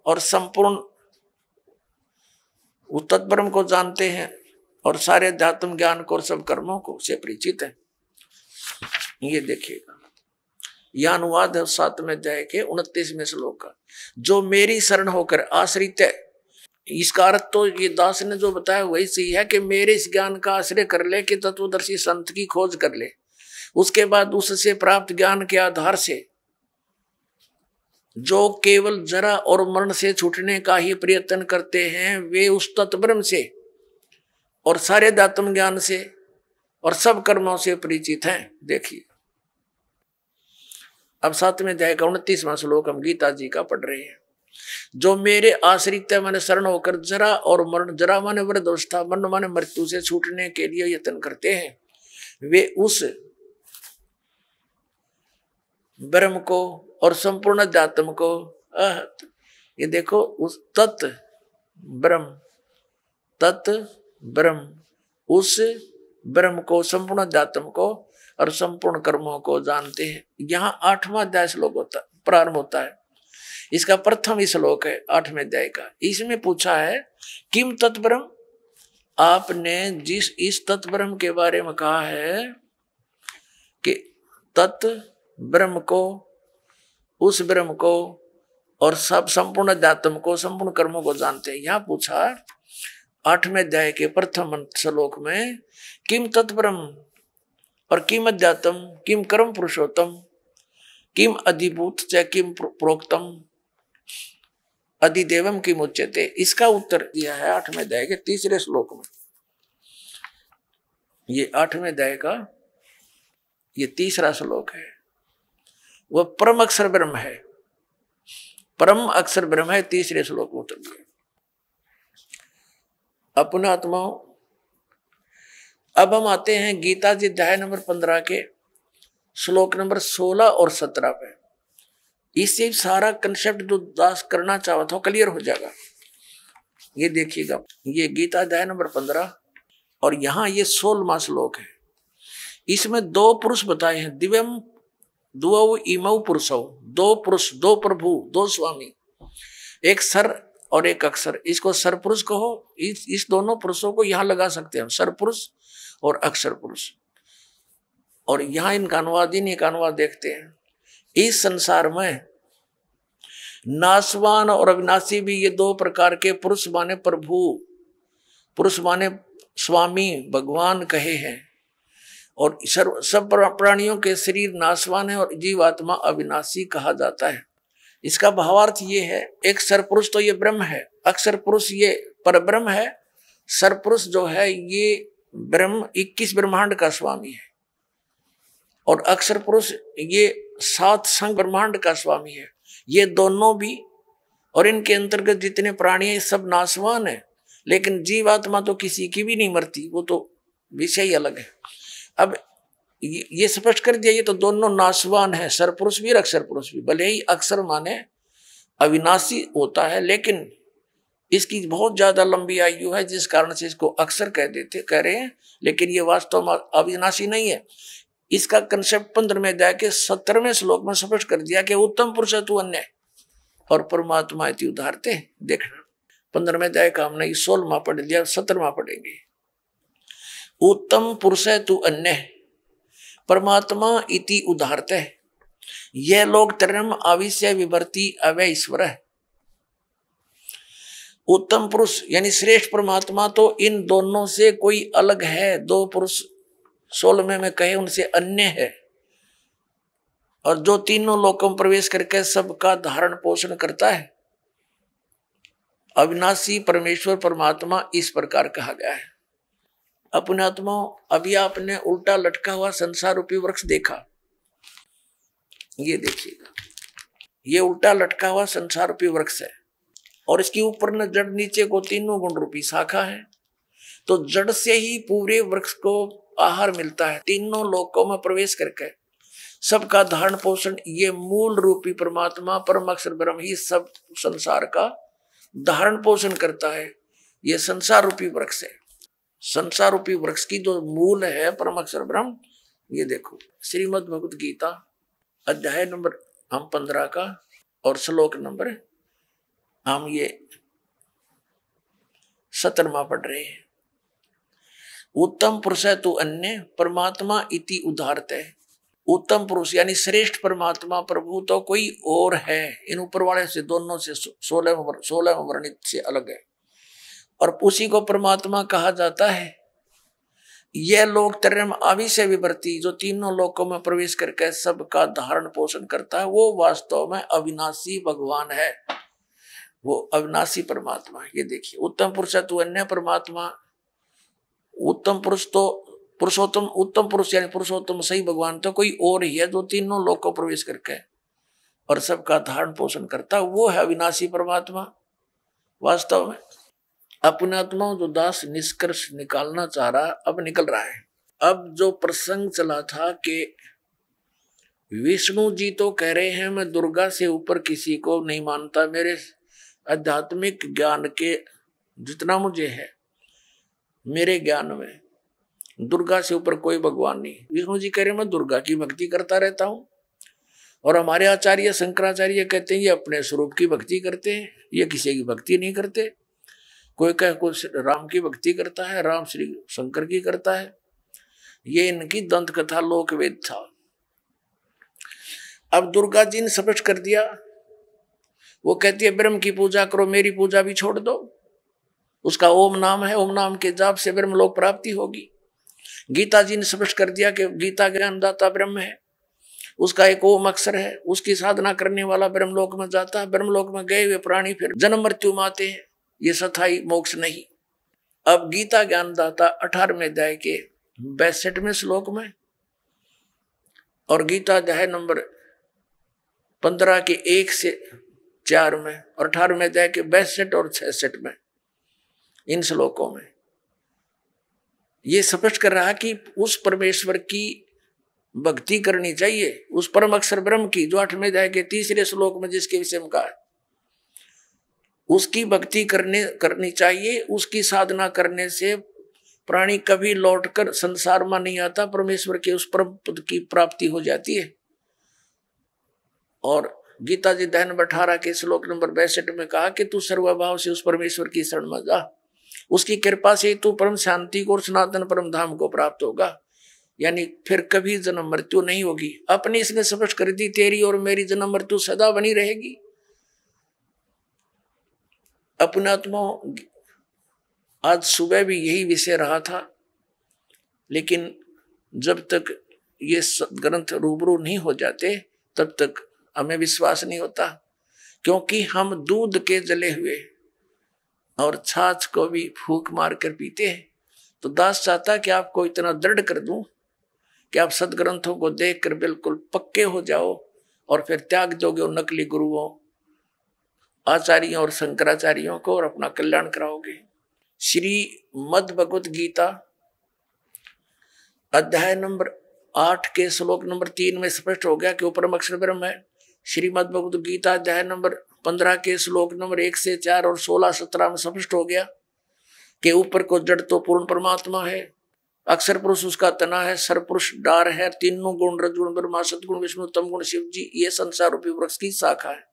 और संपूर्ण उस तत्ब्रह्म को जानते हैं और सारे अध्यात्म ज्ञान को और सब कर्मों को से परिचित है। ये देखिएगा, यह अनुवाद है 7वें अध्याय के 29वें श्लोक का। जो मेरी शरण होकर आश्रित है, इसका अर्थ तो ये दास ने जो बताया वही सही है कि मेरे इस ज्ञान का आश्रय कर ले, कि तत्वदर्शी संत की खोज कर ले, उसके बाद उससे प्राप्त ज्ञान के आधार से जो केवल जरा और मरण से छूटने का ही प्रयत्न करते हैं, वे उस तत्ब्रह्म से और सारे दात्म ज्ञान से और सब कर्मों से परिचित हैं। देखिए, अब 7वें अध्याय का 29वां श्लोक हम गीता जी का पढ़ रहे हैं। जो मेरे आश्रित माने शरण होकर जरा और मरण, जरा माने वृद्ध अवस्था, मरण माने मृत्यु से छूटने के लिए यत्न करते हैं, वे उस ब्रह्म को और संपूर्ण अध्यात्म को, ये देखो, उस तत् ब्रह्म, उस ब्रह्म को, संपूर्ण अध्यात्म को और संपूर्ण कर्मों को जानते हैं। यहाँ 8वां अध्याय श्लोक प्रारंभ होता है। इसका प्रथम ही श्लोक है 8वें अध्याय का। इसमें पूछा है किम तत्ब्रह्म, आपने जिस इस तत्ब्रह्म के बारे में कहा है कि तत् ब्रह्म को, उस ब्रह्म को और सब संपूर्ण अध्यात्म को, संपूर्ण कर्मों को जानते हैं। यहाँ पूछा 8वें अध्याय के प्रथम श्लोक में किम तत्ब्रह्म और किम अध्यात्म, किम कर्म पुरुषोत्तम, किम अधिभूत च किम प्रोक्तम अधिदेवम किम उच्यते। इसका उत्तर दिया है 8वें अध्याय के 3रे श्लोक में। ये 8वें अध्याय का ये 3रा श्लोक है। वह परम अक्षर ब्रह्म है, परम अक्षर ब्रह्म है। 3रे श्लोक में उत्तर दिया। अपने आत्माओं, अब हम आते हैं गीता जी अध्याय नंबर 15 के श्लोक नंबर 16 और 17 पे। इससे सारा कंसेप्ट जो दास करना चाहा था क्लियर हो जाएगा। ये देखिएगा, ये गीता अध्याय नंबर 15 और यहाँ ये 16वां श्लोक है। इसमें 2 पुरुष बताए हैं, दिव्यम दुओ इमौ पुरुषौ, दो पुरुष, दो प्रभु, दो स्वामी, एक सर और एक अक्षर, इसको सर पुरुष कहो। इस दोनों पुरुषों को यहां लगा सकते हैं, सर पुरुष और अक्षर पुरुष। और यहां इनका अनुवाद, इनका अनुवाद देखते हैं। इस संसार में नाशवान और अविनाशी भी ये दो प्रकार के पुरुष माने प्रभु, पुरुष माने स्वामी, भगवान कहे हैं। और सब प्राणियों के शरीर नाशवान है और जीवात्मा अविनाशी कहा जाता है। इसका भावार्थ ये है, एक सरपुरुष तो ये ब्रह्म है, अक्षर पुरुष ये परब्रह्म है, सरपुरुष जो है ये ब्रह्म 21 ब्रह्मांड का स्वामी है, और अक्षर पुरुष ये 7 संग ब्रह्मांड का स्वामी है। ये दोनों भी और इनके अंतर्गत जितने प्राणी हैं सब नाशवान है, लेकिन जीवात्मा तो किसी की भी नहीं मरती, वो तो विषय ही अलग है। अब ये स्पष्ट कर दिया, ये तो दोनों नाशवान है, सरपुरुष भी और अक्षर पुरुष भी। भले ही अक्षर माने अविनाशी होता है, लेकिन इसकी बहुत ज्यादा लंबी आयु है, जिस कारण से इसको अक्षर कह रहे हैं, लेकिन ये वास्तव में अविनाशी नहीं है। इसका कंसेप्ट 15वें अध्याय के 17वें श्लोक में स्पष्ट कर दिया कि उत्तम पुरुष तू अन्य और परमात्मा इति उदाहरते। देखना 15वें अध्याय का हमने 16वां पढ़ लिया, 17वां पढ़ेंगे। उत्तम पुरुष तू अन्य परमात्मा इति उदाहरते, यह लोग तरम आविष्य विवर्ती अवय ईश्वर है। उत्तम पुरुष यानी श्रेष्ठ परमात्मा तो इन दोनों से कोई अलग है, दो पुरुष 16वें में कहे उनसे अन्य है, और जो तीनों लोकों में प्रवेश करके सबका धारण पोषण करता है। अविनाशी परमेश्वर परमात्मा इस प्रकार कहा गया है। अपने आत्मा, अभी आपने उल्टा लटका हुआ संसार रूपी वृक्ष देखा, ये देखिएगा, ये उल्टा लटका हुआ संसार रूपी वृक्ष है, और इसके ऊपर न जड़ नीचे को तीनों गुण रूपी शाखा है। तो जड़ से ही पूरे वृक्ष को आहार मिलता है, तीनों लोकों में प्रवेश करके सबका धारण पोषण ये मूल रूपी परमात्मा परम अक्षर ब्रह्म ही सब संसार का धारण पोषण करता है। ये संसार रूपी वृक्ष है। संसार रूपी वृक्ष की जो मूल है परम अक्षर ब्रह्म, ये देखो श्रीमद् भगवत गीता अध्याय नंबर हम 15 का और श्लोक नंबर हम ये 17वां पढ़ रहे हैं। उत्तम पुरुष है तू अन्य परमात्मा इति उदाहरते। उत्तम पुरुष यानी श्रेष्ठ परमात्मा प्रभु तो कोई और है, इन ऊपर वाले से दोनों से 16 वर्णित से अलग है, और उसी को परमात्मा कहा जाता है। यह लोग तरम आविष्य विवर्ती, जो तीनों लोकों में प्रवेश करके सबका धारण पोषण करता है, वो वास्तव में अविनाशी भगवान है, वो अविनाशी परमात्मा। ये देखिए उत्तम पुरुष तू अन्य परमात्मा, उत्तम पुरुष तो पुरुषोत्तम, उत्तम पुरुष यानी पुरुषोत्तम सही भगवान तो कोई और ही है, जो तीनों लोकों प्रवेश करके और सबका धारण पोषण करता है, वो है अविनाशी परमात्मा। वास्तव में अपने आत्मा जो दास निष्कर्ष निकालना चाह रहा अब निकल रहा है। अब जो प्रसंग चला था कि विष्णु जी तो कह रहे हैं मैं दुर्गा से ऊपर किसी को नहीं मानता, मेरे आध्यात्मिक ज्ञान के जितना मुझे है, मेरे ज्ञान में दुर्गा से ऊपर कोई भगवान नहीं। विष्णु जी कह रहे मैं दुर्गा की भक्ति करता रहता हूं, और हमारे आचार्य शंकराचार्य कहते हैं ये अपने स्वरूप की भक्ति करते हैं, ये किसी की भक्ति नहीं करते। कोई कह कोई राम की भक्ति करता है, राम श्री शंकर की करता है, ये इनकी दंत कथा लोक वेद था। अब दुर्गा जी ने स्पष्ट कर दिया, वो कहती है ब्रह्म की पूजा करो, मेरी पूजा भी छोड़ दो। उसका ओम नाम है, ओम नाम के जाप से ब्रह्म लोक प्राप्ति होगी। गीता जी ने स्पष्ट कर दिया कि गीता ज्ञानदाता ब्रह्म है, उसका एक ओम अक्षर है, उसकी साधना करने वाला ब्रह्मलोक में जाता है। ब्रह्मलोक में गए हुए प्राणी फिर जन्म मृत्यु में आते हैं, ये सथाई मोक्ष नहीं। अब गीता ज्ञानदाता 18वें अध्याय के 62वें श्लोक में और गीता अध्याय नंबर 15 के 1 से 4 में और 18वें अध्याय के 62 और 66 में, इन श्लोकों में ये स्पष्ट कर रहा कि उस परमेश्वर की भक्ति करनी चाहिए, उस परम अक्षर ब्रह्म की, जो 8वें अध्याय के 3रे श्लोक में जिसके विषय में कहा है, उसकी भक्ति करनी चाहिए। उसकी साधना करने से प्राणी कभी लौटकर संसार में नहीं आता, परमेश्वर के उस परम पद की प्राप्ति हो जाती है। और गीता जी अध्याय नंबर 18 के श्लोक नंबर 62 में कहा कि तू सर्वभाव से उस परमेश्वर की शरण में जा, उसकी कृपा से तू परम शांति को और सनातन परम धाम को प्राप्त होगा, यानी फिर कभी जन्म मृत्यु नहीं होगी। अपनी इसने स्पष्ट कर दी, तेरी और मेरी जन्म मृत्यु सदा बनी रहेगी। अपने आत्मा आज सुबह भी यही विषय रहा था, लेकिन जब तक ये ग्रंथ रूबरू नहीं हो जाते तब तक हमें विश्वास नहीं होता, क्योंकि हम दूध के जले हुए और छाछ को भी फूंक मार कर पीते हैं। तो दास चाहता कि आपको इतना दृढ़ कर दूं कि आप सदग्रंथों को देखकर बिल्कुल पक्के हो जाओ और फिर त्याग दोगे उन नकली गुरुओं, आचार्यों और शंकराचार्यों को और अपना कल्याण कराओगे। श्री मद भगवत गीता अध्याय नंबर 8 के श्लोक नंबर 3 में स्पष्ट हो गया कि वो परम अक्षर ब्रह्म है। श्रीमद् भगवत गीता अध्याय नंबर 15 के श्लोक नंबर 1 से 4 और 16-17 में स्पष्ट हो गया कि ऊपर को जड़ तो पूर्ण परमात्मा है, अक्षर पुरुष उसका तना है, सरपुरुष डार है, तीनों गुण रजगुण ब्रह्मा सतगुण विष्णु तम गुण शिव जी ये संसार रूपी वृक्ष की शाखा है।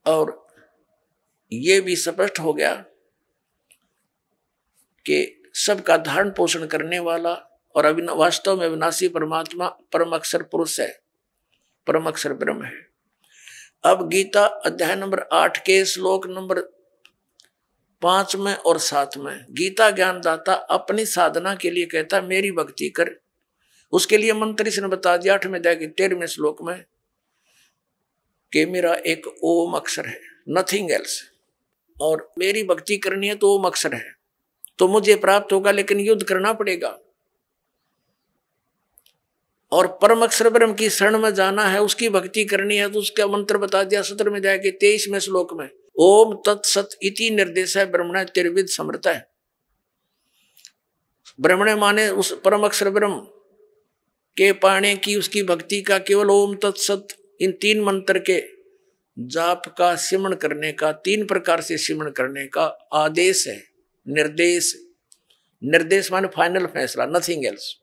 और ये भी स्पष्ट हो गया कि सबका धारण पोषण करने वाला और वास्तव में अविनाशी परमात्मा परम अक्षर पुरुष है, परम अक्षर ब्रह्म है। अब गीता अध्याय नंबर 8 के श्लोक नंबर 5 में और 7 में गीता ज्ञानदाता अपनी साधना के लिए कहता है मेरी भक्ति कर। उसके लिए मंत्र इसने बता दिया 8वें अध्याय के 13वें श्लोक में कि मेरा एक ओम अक्षर है, नथिंग एल्स, और मेरी भक्ति करनी है तो ओम अक्षर है तो मुझे प्राप्त होगा, लेकिन युद्ध करना पड़ेगा। और परम अक्षर ब्रह्म की शरण में जाना है, उसकी भक्ति करनी है तो उसका मंत्र बता दिया 17वें अध्याय के 23वें श्लोक में, ओम तत्सत इति निर्देश है ब्रह्मण त्रिविध समर्थ है। ब्रह्मण माने उस परम अक्षर ब्रह्म के पाने की उसकी भक्ति का केवल ओम तत्सत इन 3 मंत्र के जाप का सिमरण करने का, 3 प्रकार से सिमरण करने का आदेश है। निर्देश माने फाइनल फैसला, नथिंग एल्स।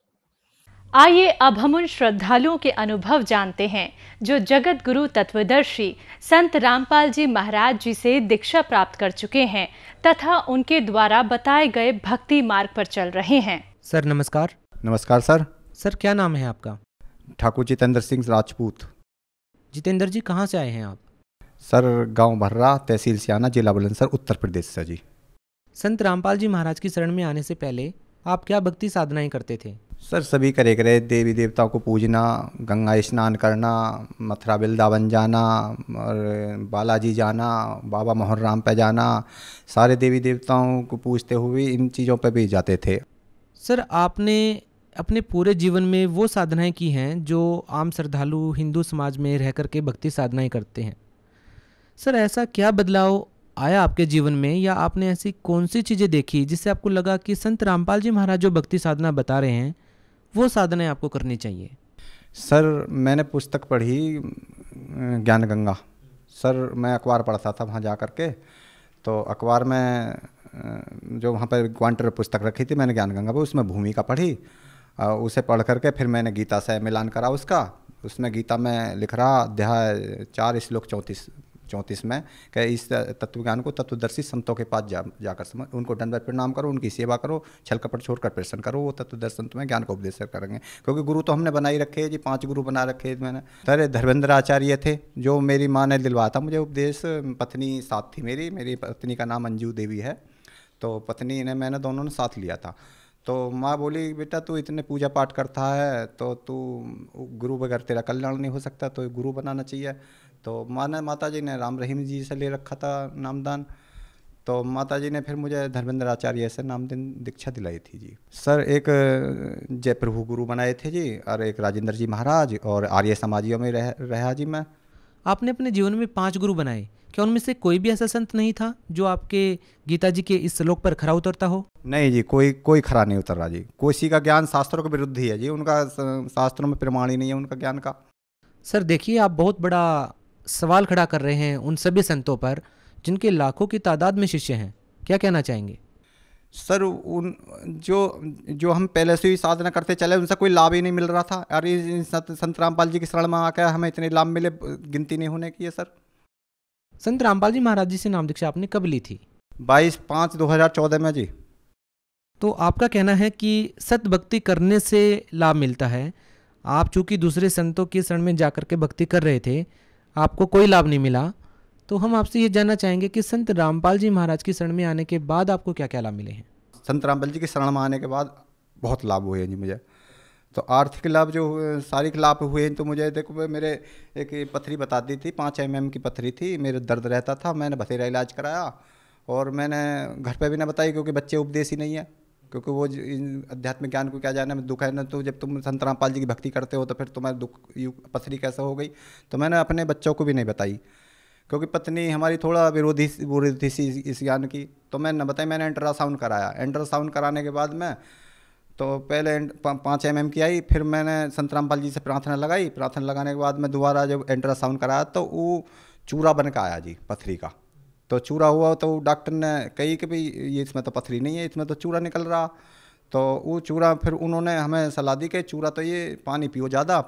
आइए अब हम उन श्रद्धालुओं के अनुभव जानते हैं जो जगत गुरु तत्वदर्शी संत रामपाल जी महाराज जी से दीक्षा प्राप्त कर चुके हैं तथा उनके द्वारा बताए गए भक्ति मार्ग पर चल रहे हैं। सर नमस्कार। नमस्कार सर। सर क्या नाम है आपका? ठाकुर जितेंद्र सिंह राजपूत। जितेंद्र जी कहाँ से आए हैं आप? सर गांव भर्रा, तहसील सियाना, जिला बुलंदशहर, उत्तर प्रदेश से जी। संत रामपाल जी महाराज की शरण में आने से पहले आप क्या भक्ति साधनाएं करते थे? सर सभी करे करे देवी देवताओं को पूजना, गंगा स्नान करना, मथुरा वृंदावन जाना और बालाजी जाना, बाबा मोहन राम पे जाना, सारे देवी देवताओं को पूजते हुए इन चीज़ों पे भी जाते थे। सर आपने अपने पूरे जीवन में वो साधनाएं की हैं जो आम श्रद्धालु हिंदू समाज में रह कर के भक्ति साधनाएं करते हैं। सर ऐसा क्या बदलाव आया आपके जीवन में, या आपने ऐसी कौन सी चीज़ें देखी जिससे आपको लगा कि संत रामपाल जी महाराज जो भक्ति साधना बता रहे हैं वो साधनाएं आपको करनी चाहिए? सर मैंने पुस्तक पढ़ी ज्ञान गंगा। सर मैं अखबार पढ़ता था वहाँ जा कर के, तो अखबार में जो वहाँ पर क्वांटर पुस्तक रखी थी मैंने ज्ञान गंगा पर, उसमें भूमिका पढ़ी। उसे पढ़ करके फिर मैंने गीता से मिलान करा उसका। उसमें गीता में लिख रहा अध्याय 4 श्लोक 34 में कि इस तत्वज्ञान को तत्वदर्शी संतों के पास जाकर समझ, उनको दंडवत प्रणाम करो, उनकी सेवा करो, छल कपट छोड़कर प्रसन्न करो, वो तत्वदर्शी संत में ज्ञान का उपदेश करेंगे। क्योंकि गुरु तो हमने बनाई रखे जी, 5 गुरु बना रखे मैंने। सर धर्मेंद्र आचार्य थे जो मेरी माँ ने दिलवाया था मुझे उपदेश। पत्नी साथ थी मेरी पत्नी का नाम अंजू देवी है, तो पत्नी ने मैंने दोनों ने साथ लिया था। तो माँ बोली बेटा तू इतने पूजा पाठ करता है तो तू गुरु बगैर तेरा कल्याण नहीं हो सकता, तो गुरु बनाना चाहिए। तो माता जी ने राम रहीम जी से ले रखा था नामदान, तो माता जी ने फिर मुझे धर्मेंद्र आचार्य से नामदान दीक्षा दिलाई थी जी। सर एक जय प्रभु गुरु बनाए थे जी, और एक राजेंद्र जी महाराज, और आर्य समाजियों में रहा जी मैं। आपने अपने जीवन में 5 गुरु बनाए, क्या उनमें से कोई भी ऐसा संत नहीं था जो आपके गीता जी के इस श्लोक पर खरा उतरता हो? नहीं जी, कोई खरा नहीं उतर रहा जी। कोई का ज्ञान शास्त्रों के विरुद्ध ही है जी, उनका शास्त्रों में प्रमाण ही नहीं है उनका ज्ञान का। सर देखिए आप बहुत बड़ा सवाल खड़ा कर रहे हैं उन सभी संतों पर जिनके लाखों की तादाद में शिष्य हैं, क्या कहना चाहेंगे? सर उन जो जो हम पहले से ही साधना करते चले उनसे कोई लाभ ही नहीं मिल रहा था। अरे संत रामपाल जी की शरण में आकर हमें इतने लाभ मिले, गिनती नहीं होने की है सर। संत रामपाल जी महाराज जी से नाम दीक्षा आपने कब ली थी? 22/5/2014 में जी। तो आपका कहना है कि सत भक्ति करने से लाभ मिलता है। आप चूंकि दूसरे संतों की शरण में जाकर के भक्ति कर रहे थे, आपको कोई लाभ नहीं मिला, तो हम आपसे ये जानना चाहेंगे कि संत रामपाल जी महाराज की शरण में आने के बाद आपको क्या क्या लाभ मिले हैं? संत रामपाल जी की शरण में आने के बाद बहुत लाभ हुए हैं जी मुझे। तो आर्थिक लाभ जो शारीरिक लाभ हुए तो मुझे देखो, मेरे एक पथरी बता दी थी, 5 mm की पथरी थी, मेरे दर्द रहता था, मैंने बथेरा इलाज कराया और मैंने घर पे भी ना बताई क्योंकि बच्चे उपदेश ही नहीं है, क्योंकि वो आध्यात्मिक ज्ञान को क्या जाने में दुख है ना। तो जब तुम संत रामपाल जी की भक्ति करते हो तो फिर तुम्हारे दुख पथरी कैसे हो गई, तो मैंने अपने बच्चों को भी नहीं बताई क्योंकि पत्नी हमारी थोड़ा विरोधी सी इस ज्ञान की। तो मैंने न बताई, मैंने अल्ट्रासाउंड कराया। अल्ट्रासाउंड कराने के बाद में तो पहले 5 mm की आई, फिर मैंने संत रामपाल जी से प्रार्थना लगाई। प्रार्थना लगाने के बाद में दोबारा जब अल्ट्रासाउंड कराया तो वो चूरा बन के आया जी पथरी का। तो चूरा हुआ तो डॉक्टर ने कही कि भाई ये इसमें तो पथरी नहीं है, इसमें तो चूरा निकल रहा। तो वो चूरा फिर उन्होंने हमें सलाह दी कि चूरा तो ये पानी पियो ज़्यादा,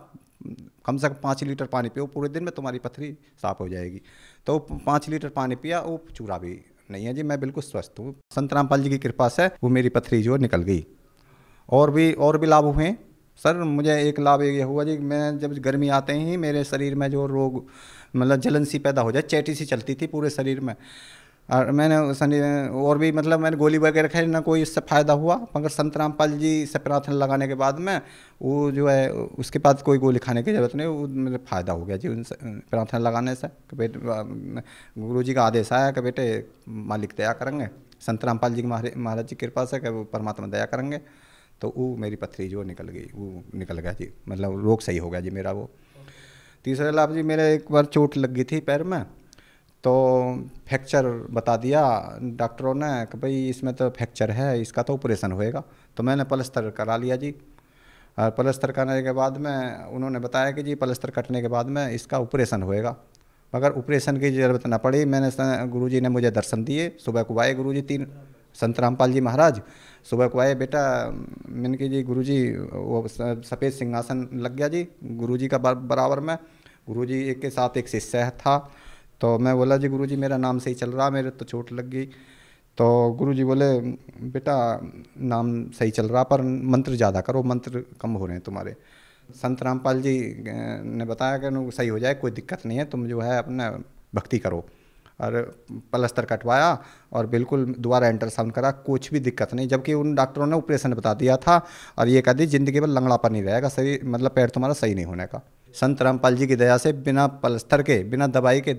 कम से कम 5 लीटर पानी पियो पूरे दिन में, तुम्हारी पथरी साफ़ हो जाएगी। तो 5 लीटर पानी पिया, वो चूरा भी नहीं है जी, मैं बिल्कुल स्वस्थ हूँ। संत रामपाल जी की कृपा से वो मेरी पथरी जो निकल गई। और भी लाभ हुए सर। मुझे एक लाभ ये हुआ जी, मैं जब गर्मी आते ही मेरे शरीर में जो रोग मतलब जलन सी पैदा हो जाए, चैटी सी चलती थी पूरे शरीर में। और मैंने और भी मतलब मैंने गोली वगैरह खाई ना, कोई इससे फ़ायदा हुआ। मगर संत रामपाल जी से प्रार्थना लगाने के बाद में वो जो है उसके बाद कोई गोली खाने की ज़रूरत नहीं, वो मेरे फ़ायदा हो गया जी उनसे प्रार्थना लगाने से। कि बेटे गुरु जी का आदेश आया कि बेटे मालिक दया करेंगे, संत रामपाल जी महाराज जी की कृपा से कि वो परमात्मा दया करेंगे। तो वो मेरी पथरी जो निकल गई, वो निकल गया जी, मतलब रोग सही हो गया जी मेरा वो। तीसरा लाभ जी, मेरे एक बार चोट लग गई थी पैर में, तो फ्रैक्चर बता दिया डॉक्टरों ने कि भाई इसमें तो फ्रैक्चर है, इसका तो ऑपरेशन होएगा। तो मैंने प्लास्टर करा लिया जी। और प्लास्टर करने के बाद में उन्होंने बताया कि जी प्लास्टर कटने के बाद में इसका ऑपरेशन होएगा, मगर ऑपरेशन की ज़रूरत ना पड़ी। गुरुजी ने मुझे दर्शन दिए, सुबह को आए गुरुजी 3 संत रामपाल जी महाराज सुबह को आए। बेटा मैंने कि जी गुरुजी वो सफ़ेद सिंहासन लग गया जी गुरुजी का बराबर में। गुरुजी एक के साथ एक शिष्य था। तो मैं बोला जी गुरुजी मेरा नाम सही चल रहा, मेरे तो चोट लग गई। तो गुरुजी बोले बेटा नाम सही चल रहा पर मंत्र ज़्यादा करो, मंत्र कम हो रहे हैं तुम्हारे। संत रामपाल जी ने बताया कि सही हो जाए, कोई दिक्कत नहीं है, तुम जो है अपना भक्ति करो। और प्लास्टर कटवाया और बिल्कुल दोबारा अल्ट्रासाउंड करा, कुछ भी दिक्कत नहीं। जबकि उन डॉक्टरों ने ऑपरेशन बता दिया था और ये कह दी ज़िंदगी भर लंगड़ापन नहीं रहेगा, सही मतलब पैर तुम्हारा सही नहीं होने का। संत रामपाल जी की दया से बिना प्लास्टर के बिना दवाई के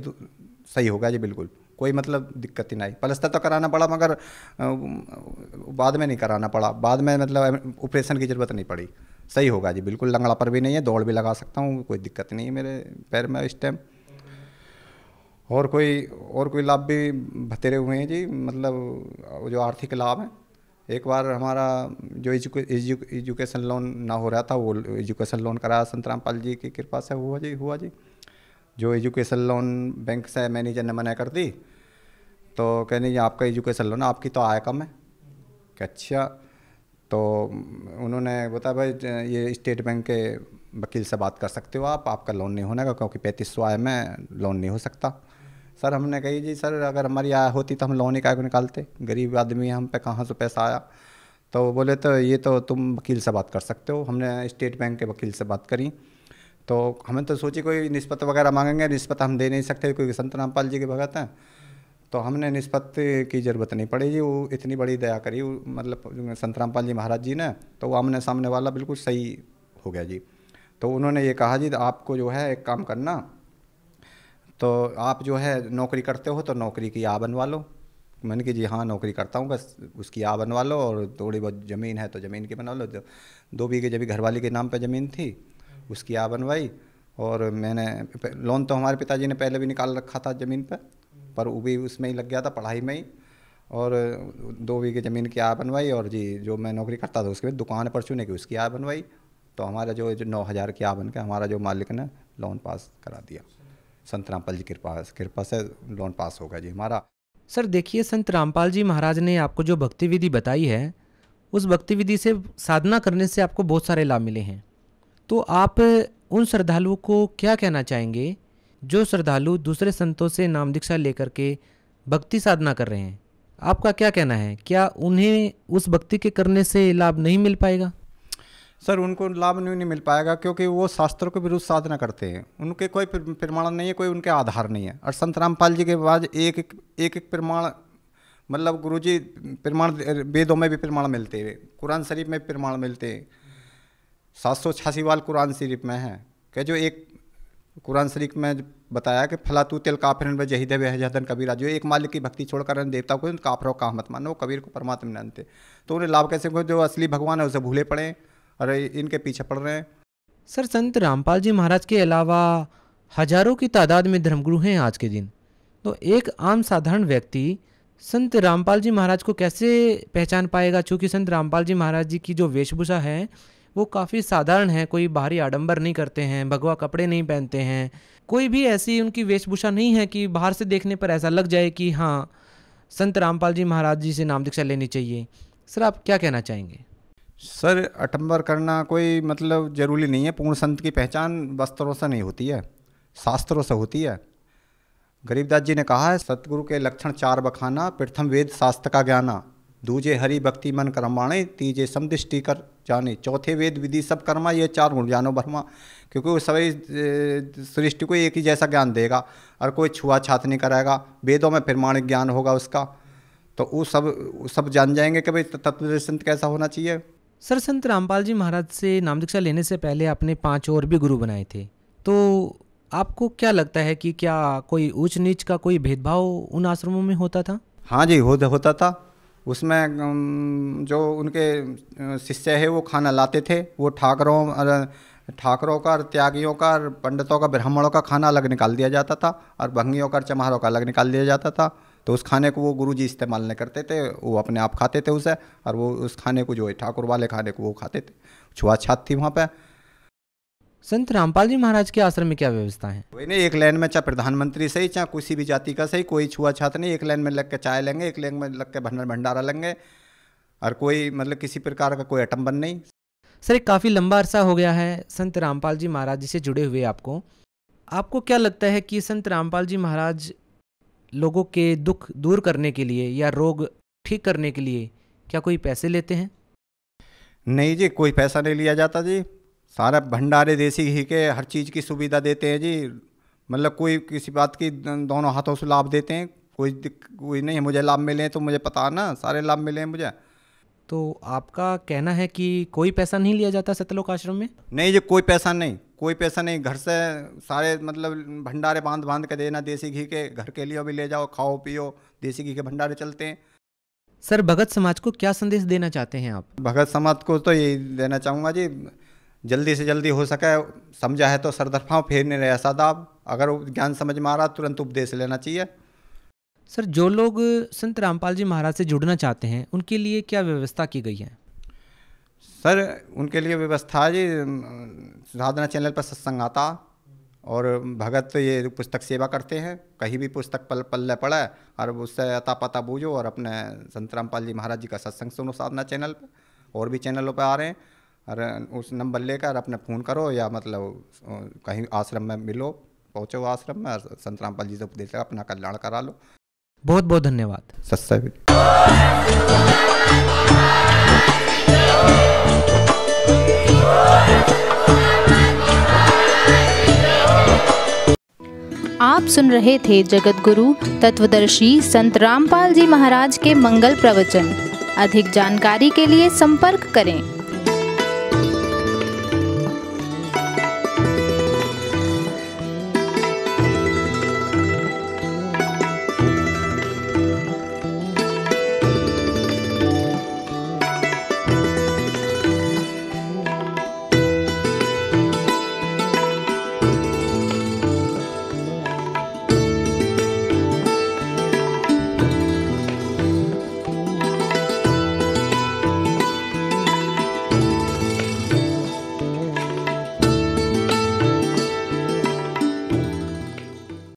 सही होगा जी, बिल्कुल कोई मतलब दिक्कत ही नहीं। प्लास्टर तो कराना पड़ा मगर बाद में नहीं कराना पड़ा, बाद में मतलब ऑपरेशन की ज़रूरत नहीं पड़ी, सही होगा जी बिल्कुल। लंगड़ापन भी नहीं है, दौड़ भी लगा सकता हूँ, कोई दिक्कत नहीं है मेरे पैर में इस टाइम। और कोई लाभ भी बतेरे हुए हैं जी, मतलब जो आर्थिक लाभ है। एक बार हमारा जो एजुकेशन लोन ना हो रहा था, वो एजुकेशन लोन कराया संत रामपाल जी की कृपा से हुआ जी। जो एजुकेशन लोन बैंक से मैनेजर ने मना कर दी, तो कहने ये आपका एजुकेशन लोन, आपकी तो आय कम है। कि अच्छा। तो उन्होंने बताया भाई ये स्टेट बैंक के वकील से बात कर सकते हो आप, आपका लोन नहीं होने का, क्योंकि 3500 आय में लोन नहीं हो सकता। सर हमने कही जी सर अगर हमारी आय होती तो हम लोन ही काय को निकालते, गरीब आदमी हम पे कहाँ से पैसा आया। तो बोले तो ये तो तुम वकील से बात कर सकते हो। हमने स्टेट बैंक के वकील से बात करी, तो हमें तो सोची कोई निस्बत वगैरह मांगेंगे, निस्बत हम दे नहीं सकते क्योंकि संत रामपाल जी के भगत हैं। तो हमने निस्बत की ज़रूरत नहीं पड़ी जी, वो इतनी बड़ी दया करी मतलब संत रामपाल जी महाराज जी ने, तो वो आमने सामने वाला बिल्कुल सही हो गया जी। तो उन्होंने ये कहा जी आपको जो है एक काम करना, तो आप जो है नौकरी करते हो तो नौकरी की आ बनवा लो। मैंने कि जी हाँ नौकरी करता हूँ, बस उसकी आ बनवा लो, और थोड़ी बहुत ज़मीन है तो ज़मीन की बनवा लो। 2 बीघे जब घरवाली के नाम पे ज़मीन थी उसकी आ बनवाई। और मैंने लोन तो हमारे पिताजी ने पहले भी निकाल रखा था ज़मीन पर वो भी उसमें ही लग गया था, पढ़ाई में ही। और 2 बीघे ज़मीन की आ बनवाई, और जी जो मैं नौकरी करता था उसके बाद दुकान पर चुने की उसकी आ बनवाई। तो हमारा जो 9,000 की आ बन के हमारा जो मालिक ने लोन पास करा दिया। संत रामपाल जी कृपा से लोन पास होगा जी हमारा। सर देखिए, संत रामपाल जी महाराज ने आपको जो भक्ति विधि बताई है, उस भक्ति विधि से साधना करने से आपको बहुत सारे लाभ मिले हैं। तो आप उन श्रद्धालुओं को क्या कहना चाहेंगे जो श्रद्धालु दूसरे संतों से नाम दीक्षा लेकर के भक्ति साधना कर रहे हैं? आपका क्या कहना है, क्या उन्हें उस भक्ति के करने से लाभ नहीं मिल पाएगा? सर उनको लाभ नहीं मिल पाएगा क्योंकि वो शास्त्रों के विरुद्ध साधना करते हैं। उनके कोई प्रमाण नहीं है, कोई उनके आधार नहीं है। और संत रामपाल जी के बाद एक एक प्रमाण, मतलब गुरुजी प्रमाण, वेदों में भी प्रमाण मिलते हैं, कुरान शरीफ में प्रमाण मिलते हैं। 786 वाल कुरान शरीफ में है कि जो एक कुरान शरीफ में बताया कि फला तू तिल काफिरन व जहीद व हजदन कबीरा, जो एक मालिक की भक्ति छोड़कर अन्य देवता को काफिरों का मत मानो, वो कबीर को परमात्मा नहीं मानते। तो उन्हें लाभ कैसे हो? जो असली भगवान है उसे भूले पड़े और इनके पीछे पड़ रहे हैं। सर संत रामपाल जी महाराज के अलावा हजारों की तादाद में धर्मगुरु हैं आज के दिन। तो एक आम साधारण व्यक्ति संत रामपाल जी महाराज को कैसे पहचान पाएगा? चूँकि संत रामपाल जी महाराज जी की जो वेशभूषा है वो काफ़ी साधारण है, कोई बाहरी आडंबर नहीं करते हैं, भगवा कपड़े नहीं पहनते हैं, कोई भी ऐसी उनकी वेशभूषा नहीं है कि बाहर से देखने पर ऐसा लग जाए कि हाँ संत रामपाल जी महाराज जी से नाम दीक्षा लेनी चाहिए। सर आप क्या कहना चाहेंगे? सर आडंबर करना कोई मतलब जरूरी नहीं है। पूर्ण संत की पहचान वस्त्रों से नहीं होती है, शास्त्रों से होती है। गरीबदास जी ने कहा है, सतगुरु के लक्षण 4 बखाना, प्रथम वेद शास्त्र का ज्ञाना, दूजे हरि भक्ति मन कर्माणे, तीजे समदृष्टि कर जाने, चौथे वेद विधि सब कर्मा, ये 4 गुण जानो भरमा। क्योंकि वो सभी सृष्टि को एक ही जैसा ज्ञान देगा और कोई छुआछात नहीं कराएगा। वेदों में प्रमाणिक ज्ञान होगा उसका, तो वो सब जान जाएंगे कि भाई तत्वदर्शी संत कैसा होना चाहिए। सर संत रामपाल जी महाराज से नाम दीक्षा लेने से पहले आपने 5 और भी गुरु बनाए थे, तो आपको क्या लगता है कि क्या कोई ऊंच नीच का कोई भेदभाव उन आश्रमों में होता था? हाँ जी, होता था। उसमें जो उनके शिष्य है वो खाना लाते थे, वो ठाकरों का, त्यागियों का, पंडितों का, ब्राह्मणों का खाना अलग निकाल दिया जाता था और भंगियों का, चमारों का अलग निकाल दिया जाता था। तो उस खाने को वो गुरुजी इस्तेमाल नहीं करते थे, वो अपने आप खाते थे उसे, और वो उस खाने को जो है ठाकुर वाले खाने को वो खाते थे। छुआछात थी वहाँ पे। संत रामपाल जी महाराज के आश्रम में क्या व्यवस्था है? वही नहीं, एक लाइन में चाहे प्रधानमंत्री सही चाहे किसी भी जाति का सही, कोई छुआछात नहीं। एक लाइन में लग के चाय लेंगे, एक लाइन में लग के भंडारा लेंगे, और कोई मतलब किसी प्रकार का कोई आडंबर नहीं। सर एक काफ़ी लंबा अरसा हो गया है संत रामपाल जी महाराज जी से जुड़े हुए आपको क्या लगता है कि संत रामपाल जी महाराज लोगों के दुख दूर करने के लिए या रोग ठीक करने के लिए क्या कोई पैसे लेते हैं? नहीं जी, कोई पैसा नहीं लिया जाता जी। सारा भंडारे देसी घी के हर चीज़ की सुविधा देते हैं जी। मतलब कोई किसी बात की दोनों हाथों से लाभ देते हैं। कोई नहीं, मुझे लाभ मिले तो मुझे पता ना, सारे लाभ मिले हैं मुझे। तो आपका कहना है कि कोई पैसा नहीं लिया जाता सतलोक आश्रम में? नहीं जी, कोई पैसा नहीं। घर से सारे मतलब भंडारे बांध के देना देसी घी के। घर के लिए भी ले जाओ, खाओ पियो, देसी घी के भंडारे चलते हैं। सर भगत समाज को क्या संदेश देना चाहते हैं आप? भगत समाज को तो यही देना चाहूँगा जी, जल्दी से जल्दी हो सके समझा है तो सरदरफाओं फेरने रहे सादाब। अगर ज्ञान समझ में आ रहा तुरंत उपदेश लेना चाहिए। सर जो लोग संत रामपाल जी महाराज से जुड़ना चाहते हैं उनके लिए क्या व्यवस्था की गई है? सर उनके लिए व्यवस्था जी, साधना चैनल पर सत्संग आता, और भगत तो ये पुस्तक सेवा करते हैं। कहीं भी पुस्तक पल्ले पड़ा है और उससे अता पता बूझो और अपने संत रामपाल जी महाराज जी का सत्संग सुनो साधना चैनल पर। और भी चैनलों पर आ रहे हैं, और उस नंबर लेकर अपने फ़ोन करो या मतलब कहीं आश्रम में मिलो, पहुँचो आश्रम में और संत रामपाल जी से उपदेश अपना कल्याण करा लो। बहुत बहुत धन्यवाद। सत्संग। आप सुन रहे थे जगत गुरु तत्वदर्शी संत रामपाल जी महाराज के मंगल प्रवचन। अधिक जानकारी के लिए संपर्क करें